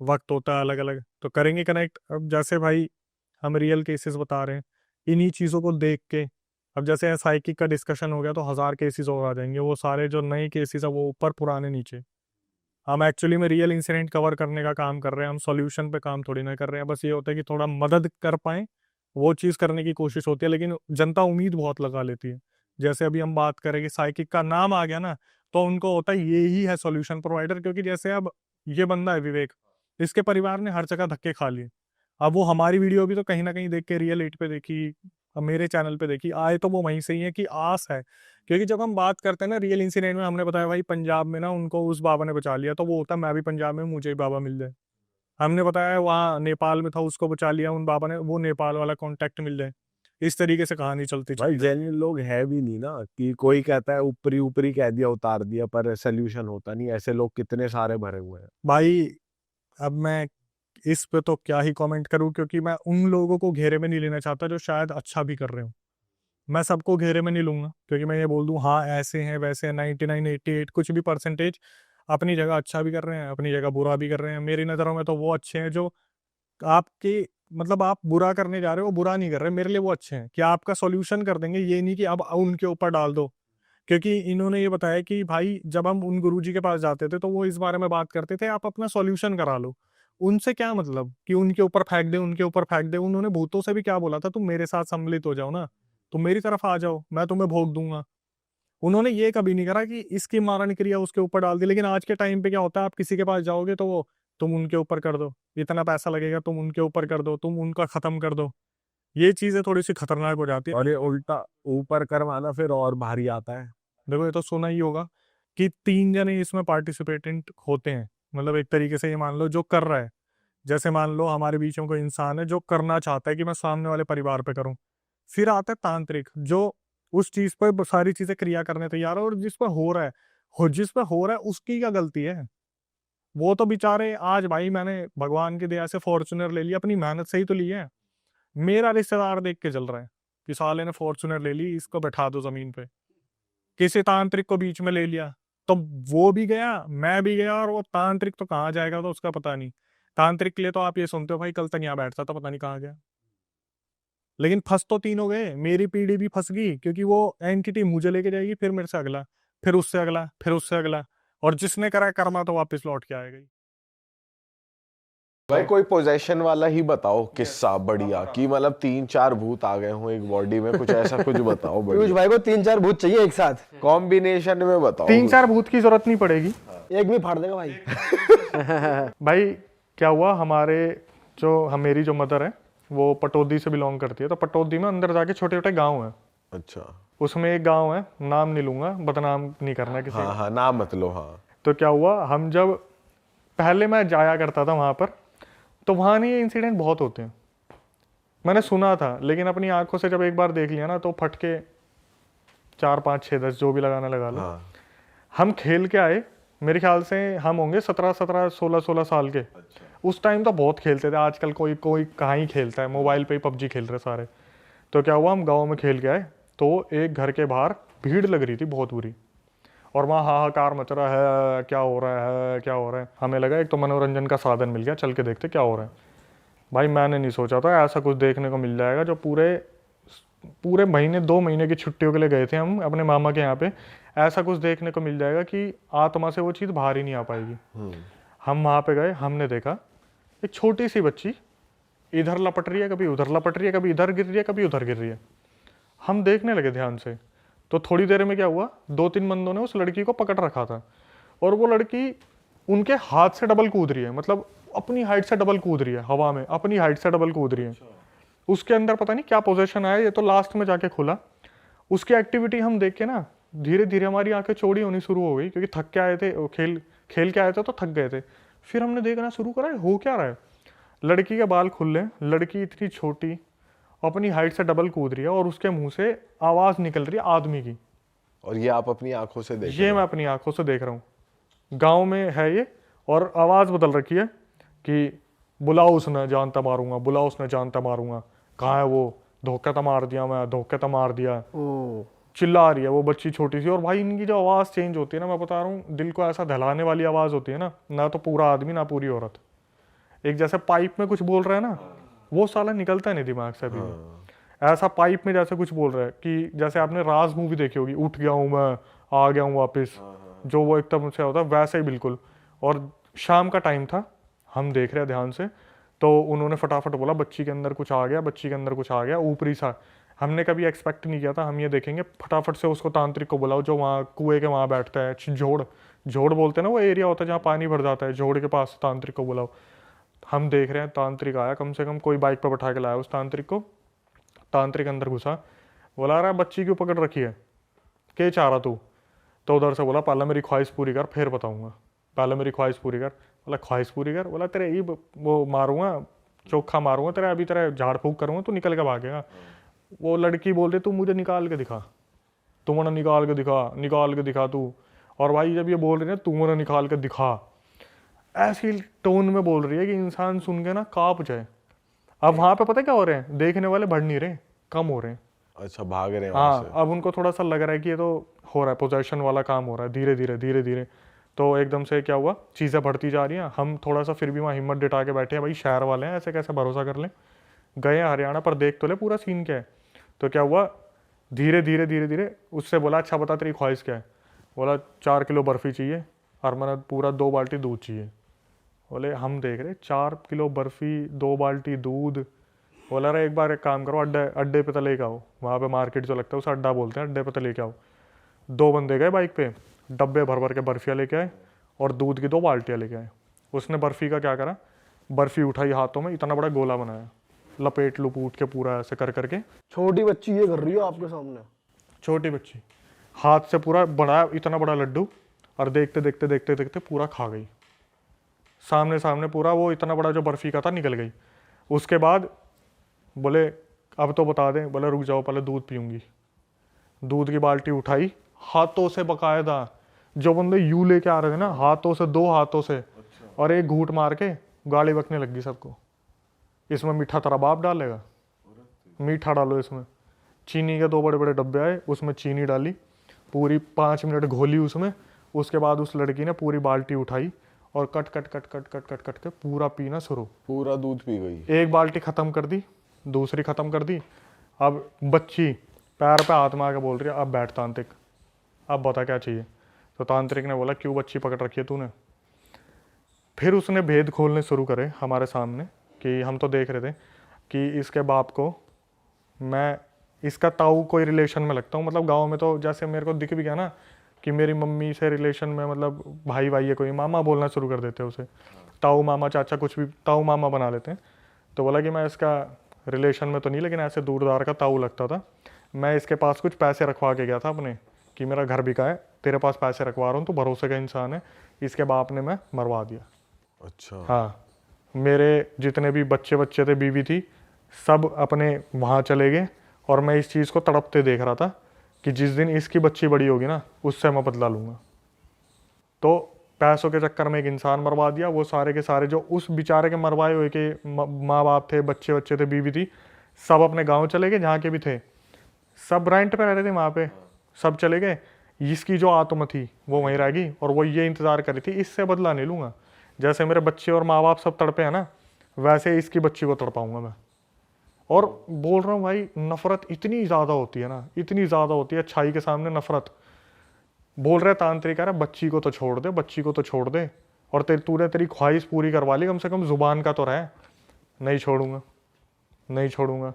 [SPEAKER 1] वक्त होता है अलग अलग, तो करेंगे कनेक्ट। अब जैसे भाई हम रियल केसेस बता रहे हैं, इन्हीं चीज़ों को देख के, अब जैसे साइकिक का डिस्कशन हो गया तो 1000 केसेस और आ जाएंगे, वो सारे जो नए केसेस है वो ऊपर पुराने नीचे। हम एक्चुअली में रियल इंसिडेंट कवर करने का काम कर रहे हैं, हम सॉल्यूशन पे काम थोड़ी ना कर रहे हैं। बस ये होता है कि थोड़ा मदद कर पाए, वो चीज़ करने की कोशिश होती है, लेकिन जनता उम्मीद बहुत लगा लेती है। जैसे अभी हम बात करें कि साइकिक का नाम आ गया ना, तो उनको होता है ये ही है सॉल्यूशन प्रोवाइडर। क्योंकि जैसे अब ये बंदा है विवेक, इसके परिवार ने हर जगह धक्के खा लिए। अब वो हमारी वीडियो भी तो कहीं ना कहीं देख के, रियल 8 पे देखी, अब मेरे चैनल पे देखी, आए तो वो वहीं से ही है कि आस है। क्योंकि जब हम बात करते हैं ना रियल इंसिडेंट में, हमने बताया भाई पंजाब में ना उनको उस बाबा ने बचा लिया, तो वो होता मैं भी पंजाब में हूं, मुझे भी बाबा मिल जाए। हमने बताया वहाँ नेपाल में था, उसको बचा लिया उन बाबा ने, वो नेपाल वाला कांटेक्ट मिल जाए। इस तरीके से कहानी चलती
[SPEAKER 2] भाई
[SPEAKER 1] चलती है।
[SPEAKER 2] जेन्युइन लोग है भी नहीं ना, कि कोई कहता है ऊपरी ऊपरी कह दिया, उतार दिया, पर सोल्यूशन होता नहीं। ऐसे लोग कितने सारे भरे हुए हैं।
[SPEAKER 1] भाई अब मैं इस पे तो क्या ही कमेंट करूं, क्योंकि मैं उन लोगों को घेरे में नहीं लेना चाहता जो शायद अच्छा भी कर रहे हो। मैं सबको घेरे में नहीं लूंगा, क्योंकि मैं ये बोल दूं हाँ ऐसे हैं वैसे हैं, 99 88 कुछ भी परसेंटेज अपनी जगह अच्छा भी कर रहे हैं, अपनी जगह बुरा भी कर रहे हैं। मेरी नज़रों में तो वो अच्छे हैं जो आपके, मतलब आप बुरा करने जा रहे हो, वो बुरा नहीं कर रहे, मेरे लिए वो अच्छे हैं कि आपका सॉल्यूशन कर देंगे। ये नहीं कि अब उनके ऊपर डाल दो। क्योंकि इन्होंने ये बताया कि भाई जब हम उन गुरुजी के पास जाते थे तो वो इस बारे में बात करते थे, आप अपना सॉल्यूशन करा लो। उनसे क्या मतलब कि उनके ऊपर फेंक दे, उनके ऊपर फेंक दे। उन्होंने भूतों से भी क्या बोला था, तुम मेरे साथ सम्मिलित हो जाओ ना, तुम मेरी तरफ आ जाओ, मैं तुम्हें भोग दूंगा। उन्होंने ये कभी नहीं करा कि इसकी मारण क्रिया उसके ऊपर डाल दी। लेकिन आज के टाइम पे क्या होता है, आप किसी के पास जाओगे तो वो, तुम उनके ऊपर कर दो, इतना पैसा लगेगा, तुम उनके ऊपर कर दो, तुम उनका खत्म कर दो। ये चीजें थोड़ी सी खतरनाक हो जाती है।
[SPEAKER 2] और ये उल्टा ऊपर करवाना फिर और भारी आता है।
[SPEAKER 1] देखो ये तो सुना ही होगा कि 3 जने इसमें पार्टिसिपेटेंट होते हैं। मतलब एक तरीके से ये मान लो जो कर रहा है, जैसे मान लो हमारे बीच में कोई इंसान है जो करना चाहता है कि मैं सामने वाले परिवार पे करूं। फिर आता है तांत्रिक जो उस चीज पर सारी चीजें क्रिया करने तैयार है, और जिस पर हो रहा है, जिस पर हो रहा है उसकी क्या गलती है? वो तो बेचारे आज भाई मैंने भगवान की दया से फॉर्च्यूनर ले लिया, अपनी मेहनत से ही तो ली है। मेरा रिश्तेदार देख के चल रहा है कि साले ने फॉर्च्यूनर ले ली, इसको बैठा दो जमीन पे। किसी तांत्रिक को बीच में ले लिया, तो वो भी गया, मैं भी गया, और वो तांत्रिक तो कहाँ जाएगा तो उसका पता नहीं। तांत्रिक के लिए तो आप ये सुनते हो भाई कल तक यहाँ बैठता था, पता नहीं कहाँ गया। लेकिन फंस तो तीनों गए, मेरी पीढ़ी भी फंस गई, क्योंकि वो एंटिटी मुझे लेके जाएगी, फिर मेरे से अगला, फिर उससे अगला, फिर उससे अगला, और जिसने करा कर्मा तो वापस लौट के आएगा ही।
[SPEAKER 3] भाई कोई पोजेशन वाला ही बताओ किस्सा बढ़िया, कि मतलब 3-4 भूत आ गए हो एक बॉडी में, कुछ ऐसा कुछ बताओ
[SPEAKER 4] पीयूष
[SPEAKER 3] बढ़िया।
[SPEAKER 4] भाई को 3-4 भूत चाहिए एक साथ,
[SPEAKER 3] कॉम्बिनेशन में बताओ
[SPEAKER 1] 3-4 भूत की जरूरत नहीं पड़ेगी
[SPEAKER 4] एक भी फाड़ देगा भाई।
[SPEAKER 1] भाई। क्या हुआ, मेरी जो मदर है वो पटौदी से बिलोंग करती है, तो पटौदी में अंदर जाके छोटे छोटे गांव हैं।
[SPEAKER 3] अच्छा,
[SPEAKER 1] उसमें एक गांव है, नाम नहीं लूंगा, बदनाम नहीं करना किसी
[SPEAKER 3] हाँ
[SPEAKER 1] का।
[SPEAKER 3] हाँ नाम मत लो, हाँ।
[SPEAKER 1] तो क्या हुआ, हम जब पहले मैं जाया करता था वहां पर, तो वहां नहीं ये इंसिडेंट बहुत होते हैं, मैंने सुना था, लेकिन अपनी आंखों से जब एक बार देख लिया ना तो फटके 4 5 6 10 जो भी लगाना लगा लो।
[SPEAKER 3] हाँ
[SPEAKER 1] हम खेल के आए, मेरे ख्याल से हम होंगे 17 16 साल के। उस टाइम तो बहुत खेलते थे, आजकल कोई कोई कहाँ ही खेलता है, मोबाइल पे ही पबजी खेल रहे सारे। तो क्या हुआ, हम गांव में खेल के आए, तो एक घर के बाहर भीड़ लग रही थी बहुत बुरी, और वहाँ हाहाकार मच रहा है, क्या हो रहा है क्या हो रहा है। हमें लगा एक तो मनोरंजन का साधन मिल गया, चल के देखते क्या हो रहा है। भाई मैंने नहीं सोचा था ऐसा कुछ देखने को मिल जाएगा। जो पूरे पूरे महीने 2 महीने की छुट्टियों के लिए गए थे हम अपने मामा के यहाँ पे, ऐसा कुछ देखने को मिल जाएगा कि आत्मा से वो चीज़ बाहर ही नहीं आ पाएगी। हम वहाँ पे गए, हमने देखा एक छोटी सी बच्ची इधर लपट रही है, कभी उधर लपट रही है, कभी इधर गिर रही है, कभी उधर गिर रही है। हम देखने लगे ध्यान से, तो थोड़ी देर में क्या हुआ, 2-3 बंदों ने उस लड़की को पकड़ रखा था, और वो लड़की उनके हाथ से डबल कूद रही है, मतलब अपनी हाइट से डबल कूद रही है हवा में, अपनी हाइट से डबल कूद रही है। उसके अंदर पता नहीं क्या पोजीशन आया, ये तो लास्ट में जाके खुला। उसकी एक्टिविटी हम देख के ना धीरे धीरे हमारी आंखें चौड़ी होनी शुरू हो गई, क्योंकि थक के आए थे, खेल के आए थे तो थक गए थे। फिर हमने देखना शुरू करा हो क्या रहा है। लड़की के बाल खुले, लड़की इतनी छोटी अपनी हाइट से डबल कूद रही है, और उसके मुंह से आवाज निकल रही है आदमी की।
[SPEAKER 3] और ये आप अपनी आंखों से देख
[SPEAKER 1] ये मैं अपनी आंखों से देख रहा हूँ, गांव में है ये, और आवाज बदल रखी है कि बुलाओ उसने जानता मारूंगा, बुलाओ उसने जानता मारूंगा, कहाँ है वो, धोखा तो मार दिया मैं, धोखा तो मार दिया, चिल्ला रही है वो बच्ची छोटी सी। और भाई इनकी जो आवाज चेंज होती है ना, मैं बता रहा हूँ, दिल को ऐसा दहलाने वाली आवाज होती है ना, ना तो पूरा आदमी ना पूरी औरत, एक जैसे पाइप में कुछ बोल रहा है ना, वो साला निकलता है नहीं दिमाग से अभी भी। ऐसा पाइप में जैसे कुछ बोल रहा है कि जैसे आपने राज मूवी देखी होगी, उठ गया हूँ मैं, आ गया हूँ वापस, जो वो एकदम से होता है वैसे ही बिल्कुल। और शाम का टाइम था, हम देख रहे हैं ध्यान से, तो उन्होंने फटाफट बोला बच्ची के अंदर कुछ आ गया, बच्ची के अंदर कुछ आ गया ऊपरी सा। हमने कभी एक्सपेक्ट नहीं किया था हम ये देखेंगे, फटाफट से उसको तांत्रिक को बुलाओ जो वहाँ कुएं के वहाँ बैठता है, झोड़ बोलते हैं ना, वो एरिया होता है जहाँ पानी भर जाता है, झोड़ के पास तांत्रिक को बुलाओ। हम देख रहे हैं तांत्रिक आया, कम से कम कोई बाइक पर बैठा के लाया उस तांत्रिक को। तांत्रिक अंदर घुसा, बोला रहा बच्ची क्यों पकड़ रखी है, क्या चाह रहा तू? तो उधर से बोला पहले मेरी ख्वाहिश पूरी कर फिर बताऊंगा, पहले मेरी ख्वाहिश पूरी कर। बोला ख्वाहिश पूरी कर? बोला तेरे ही वो मारूंगा, चोखा मारूंगा तेरा, अभी तेरा झाड़ फूक करूंगा, तू निकल के भागेगा। वो लड़की बोल रही तू मुझे निकाल के दिखा, तू मैंने निकाल के दिखा, निकाल के दिखा तू। और भाई जब ये बोल रही है तू मैंने निकाल के दिखा, ऐसी टोन में बोल रही है कि इंसान सुन के ना कांप जाए। अब वहां पे पता क्या हो रहे हैं, देखने वाले बढ़ नहीं रहे, कम हो रहे हैं।
[SPEAKER 3] अच्छा, भाग रहे हैं वहां से।
[SPEAKER 1] हाँ, अब उनको थोड़ा सा लग रहा है कि ये तो हो रहा है, पोजेशन वाला काम हो रहा है, धीरे धीरे धीरे धीरे। तो एकदम से क्या हुआ, चीज़ें बढ़ती जा रही हैं। हम थोड़ा सा फिर भी वहाँ हिम्मत जुटा के बैठे हैं, भाई शहर वाले हैं, ऐसे कैसे भरोसा कर लें। गए हरियाणा पर, देख तो ले पूरा सीन क्या है। तो क्या हुआ, धीरे धीरे धीरे धीरे उससे बोला अच्छा बता तेरी ख्वाहिश क्या है। बोला 4 किलो बर्फ़ी चाहिए और मैंने पूरा 2 बाल्टी दूध चाहिए। बोले हम देख रहे 4 किलो बर्फ़ी 2 बाल्टी दूध। बोला रहा एक बार एक काम करो, अड्डे पे तो लेके आओ, वहाँ पे मार्केट जो लगता है उसे अड्डा बोलते हैं, अड्डे पे तो लेके आओ। 2 बंदे गए बाइक पे, डब्बे भर भर के बर्फ़ियाँ लेके आए और दूध की 2 बाल्टियाँ लेके आए। उसने बर्फ़ी का क्या करा, बर्फ़ी उठाई हाथों में, इतना बड़ा गोला बनाया, लपेट लुपूट के पूरा ऐसे कर करके।
[SPEAKER 4] छोटी बच्ची ये कर रही हो आपके सामने,
[SPEAKER 1] छोटी बच्ची हाथ से पूरा बनाया इतना बड़ा लड्डू, और देखते देखते देखते देखते पूरा खा गई, सामने सामने पूरा, वो इतना बड़ा जो बर्फी का था निकल गई। उसके बाद बोले अब तो बता दें, बोले रुक जाओ पहले दूध पीऊंगी। दूध की बाल्टी उठाई, हाथों से बकायदा, जो बंदे यू लेके आ रहे थे ना, हाथों से, 2 हाथों से, और एक घूंट मार के गाली बकने लगी सबको। इसमें मीठा तेरा बाप डालेगा, मीठा डालो इसमें। चीनी के 2 बड़े बड़े डब्बे आए, उसमें चीनी डाली, पूरी 5 मिनट घोली उसमें। उसके बाद उस लड़की ने पूरी बाल्टी उठाई और cut cut cut cut cut cut cut के पूरा पीना शुरू।
[SPEAKER 3] पूरा दूध पी गई।
[SPEAKER 1] एक बाल्टी खत्म कर दी, दूसरी खत्म कर दी। अब बच्ची पैर पे हाथ मार के बोल रही है अब बैठ तांत्रिक, अब बता क्या चाहिए। तो तांत्रिक ने बोला क्यों बच्ची पकड़ रखी है तूने। फिर उसने भेद खोलने शुरू करे हमारे सामने, कि हम तो देख रहे थे कि इसके बाप को मैं, इसका ताऊ कोई रिलेशन में लगता हूँ। मतलब गांव में तो जैसे मेरे को दिख भी गया ना कि मेरी मम्मी से रिलेशन में, मतलब भाई भाई है कोई, मामा बोलना शुरू कर देते हैं उसे, ताऊ मामा चाचा कुछ भी ताऊ मामा बना लेते हैं। तो बोला कि मैं इसका रिलेशन में तो नहीं, लेकिन ऐसे दूरदार का ताऊ लगता था। मैं इसके पास कुछ पैसे रखवा के गया था अपने, कि मेरा घर बिका है, तेरे पास पैसे रखवा रहा हूँ, तो भरोसे का इंसान है। इसके बाप ने मैं मरवा दिया।
[SPEAKER 3] अच्छा।
[SPEAKER 1] हाँ, मेरे जितने भी बच्चे थे, बीवी थी, सब अपने वहाँ चले गए। और मैं इस चीज़ को तड़पते देख रहा था कि जिस दिन इसकी बच्ची बड़ी होगी ना, उससे मैं बदला लूँगा। तो पैसों के चक्कर में एक इंसान मरवा दिया। वो सारे के सारे जो उस बेचारे के मरवाए हुए के माँ बाप थे, बच्चे थे, बीवी थी, सब अपने गाँव चले गए, जहाँ के भी थे। सब रेंट पे रह रहे थे वहाँ पे, सब चले गए। इसकी जो आत्मा थी वो वहीं रह गई, और वो ये इंतज़ार कर रही थी इससे बदला नहीं लूँगा। जैसे मेरे बच्चे और माँ बाप सब तड़पे हैं ना, वैसे इसकी बच्ची को तड़पाऊंगा मैं। और बोल रहा हूँ भाई, नफरत इतनी ज़्यादा होती है ना, इतनी ज़्यादा होती है, अच्छाई के सामने नफरत। बोल रहे तांत्रिक, अरे बच्ची को तो छोड़ दे, बच्ची को तो छोड़ दे, और तूने तेरी ख्वाहिश पूरी करवा ली, कम से कम जुबान का तो रहे। नहीं छोड़ूंगा, नहीं छोड़ूंगा।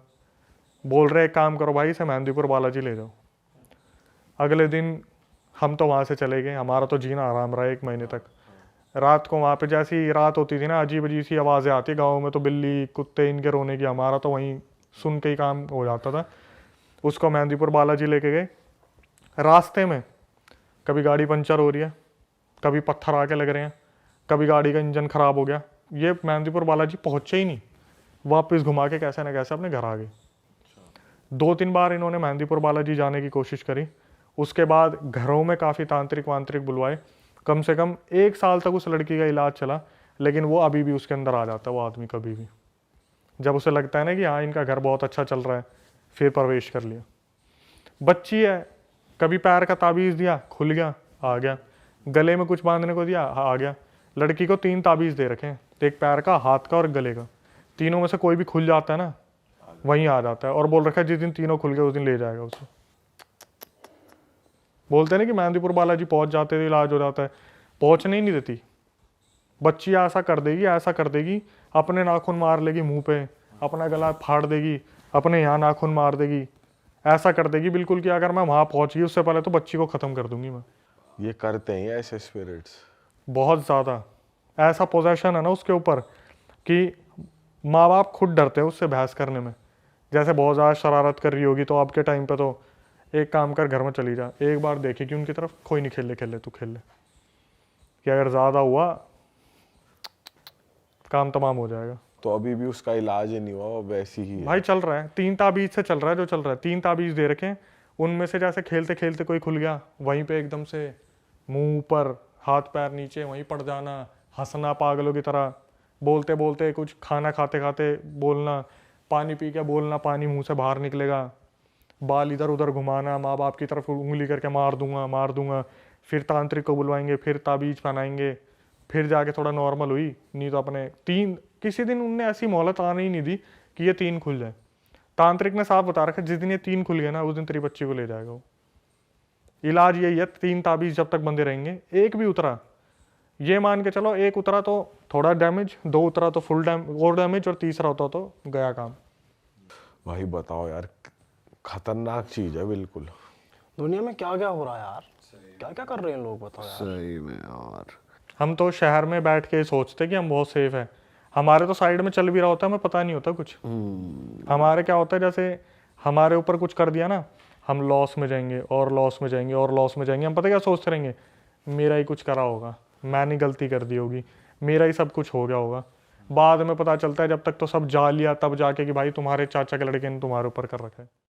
[SPEAKER 1] बोल रहे एक काम करो भाई, इसे मेहंदीपुर बालाजी ले जाओ। अगले दिन हम तो वहाँ से चले गए। हमारा तो जीना आराम रहा 1 महीने तक। रात को वहाँ पे जैसी रात होती थी ना, अजीब अजीब सी आवाज़ें आती। गाँव में तो बिल्ली कुत्ते इनके रोने की, हमारा तो वहीं सुन के ही काम हो जाता था। उसको मेहंदीपुर बालाजी लेके गए। रास्ते में कभी गाड़ी पंचर हो रही है, कभी पत्थर आके लग रहे हैं, कभी गाड़ी का इंजन ख़राब हो गया। ये मेहंदीपुर बालाजी पहुँचे ही नहीं, वापस घुमा के कैसे ना कैसे अपने घर आ गए। 2-3 बार इन्होंने मेहंदीपुर बालाजी जाने की कोशिश करी। उसके बाद घरों में काफ़ी तांत्रिक वांत्रिक बुलवाए। कम से कम 1 साल तक उस लड़की का इलाज चला, लेकिन वो अभी भी उसके अंदर आ जाता है, वो आदमी कभी भी। जब उसे लगता है ना कि हाँ इनका घर बहुत अच्छा चल रहा है, फिर प्रवेश कर लिया। बच्ची है, कभी पैर का ताबीज़ दिया, खुल गया, आ गया। गले में कुछ बांधने को दिया, आ गया। लड़की को 3 ताबीज़ दे रखे हैं, एक पैर का, हाथ का और गले का। तीनों में से कोई भी खुल जाता है ना, वहीं आ जाता है। और बोल रखा है जिस दिन तीनों खुल गए उस दिन ले जाएगा उसे। बोलते हैं ना कि मेहंदीपुर बालाजी पहुंच जाते थे, इलाज हो जाता है। पहुंचने ही नहीं देती। बच्ची ऐसा कर देगी, ऐसा कर देगी, अपने नाखून मार लेगी मुंह पे, अपना गला फाड़ देगी, अपने यहाँ नाखून मार देगी, ऐसा कर देगी बिल्कुल कि अगर मैं वहाँ पहुँच गई उससे पहले तो बच्ची को ख़त्म कर दूंगी मैं।
[SPEAKER 3] ये करते हैं ऐसे स्पिरिट्स
[SPEAKER 1] बहुत ज़्यादा। ऐसा पोजेशन है ना उसके ऊपर कि माँ बाप खुद डरते हैं उससे बहस करने में। जैसे बहुत ज़्यादा शरारत कर रही होगी तो आपके टाइम पे तो एक काम कर, घर में चली जा, एक बार देखेगी उनकी तरफ, कोई नहीं, खेल ले तू खेल ले। कि अगर ज़्यादा हुआ काम तमाम हो जाएगा।
[SPEAKER 3] तो अभी भी उसका इलाज नहीं हुआ, वो वैसी ही है।
[SPEAKER 1] भाई चल रहा है, 3 ताबीज़ से चल रहा है जो चल रहा है। 3 ताबीज़ दे रखे हैं, उनमें से जैसे खेलते खेलते कोई खुल गया, वहीं पे एकदम से मुंह ऊपर, हाथ पैर नीचे, वहीं पड़ जाना, हंसना पागलों की तरह, बोलते बोलते कुछ, खाना खाते खाते बोलना, पानी पी के बोलना, पानी मुंह से बाहर निकलेगा, बाल इधर उधर घुमाना, माँ बाप की तरफ उंगली करके मार दूंगा मार दूंगा। फिर तांत्रिक को बुलवाएंगे, फिर ताबीज़ पहनाएंगे, फिर जाके थोड़ा नॉर्मल हुई, नहीं तो अपने 3 किसी दिन उनने ऐसी मोहलत आने ही नहीं दी कि ये 3 खुल जाए। तांत्रिक ने साफ बता रखा जिस दिन ये 3 खुल गए ना उस दिन तेरी बच्ची को ले जाएगा वो। इलाज यही है, 3 ताबीज़ जब तक बंदे रहेंगे। एक भी उतरा, ये मान के चलो, एक उतरा तो थोड़ा डैमेज, 2 उतरा तो फुल डैमेज, और तीसरा होता तो गया काम।
[SPEAKER 3] भाई बताओ यार, खतरनाक चीज है बिल्कुल।
[SPEAKER 4] दुनिया में क्या क्या हो रहा है यार, क्या क्या कर रहे हैं लोग, बताओ यार।
[SPEAKER 3] सही में यार।
[SPEAKER 1] हम तो शहर में बैठ के सोचते कि हम बहुत सेफ है। हमारे तो साइड में चल भी रहा होता है, हमें पता नहीं होता कुछ। हमारे क्या होता है, जैसे हमारे ऊपर कुछ कर दिया ना, हम लॉस में जाएंगे और लॉस में जाएंगे और लॉस में जाएंगे। हम पता क्या सोचते रहेंगे, मेरा ही कुछ करा होगा, मैंने गलती कर दी होगी, मेरा ही सब कुछ हो गया होगा। बाद में पता चलता है जब तक तो सब जा लिया, तब जाके कि भाई तुम्हारे चाचा के लड़के ने तुम्हारे ऊपर कर रखा है।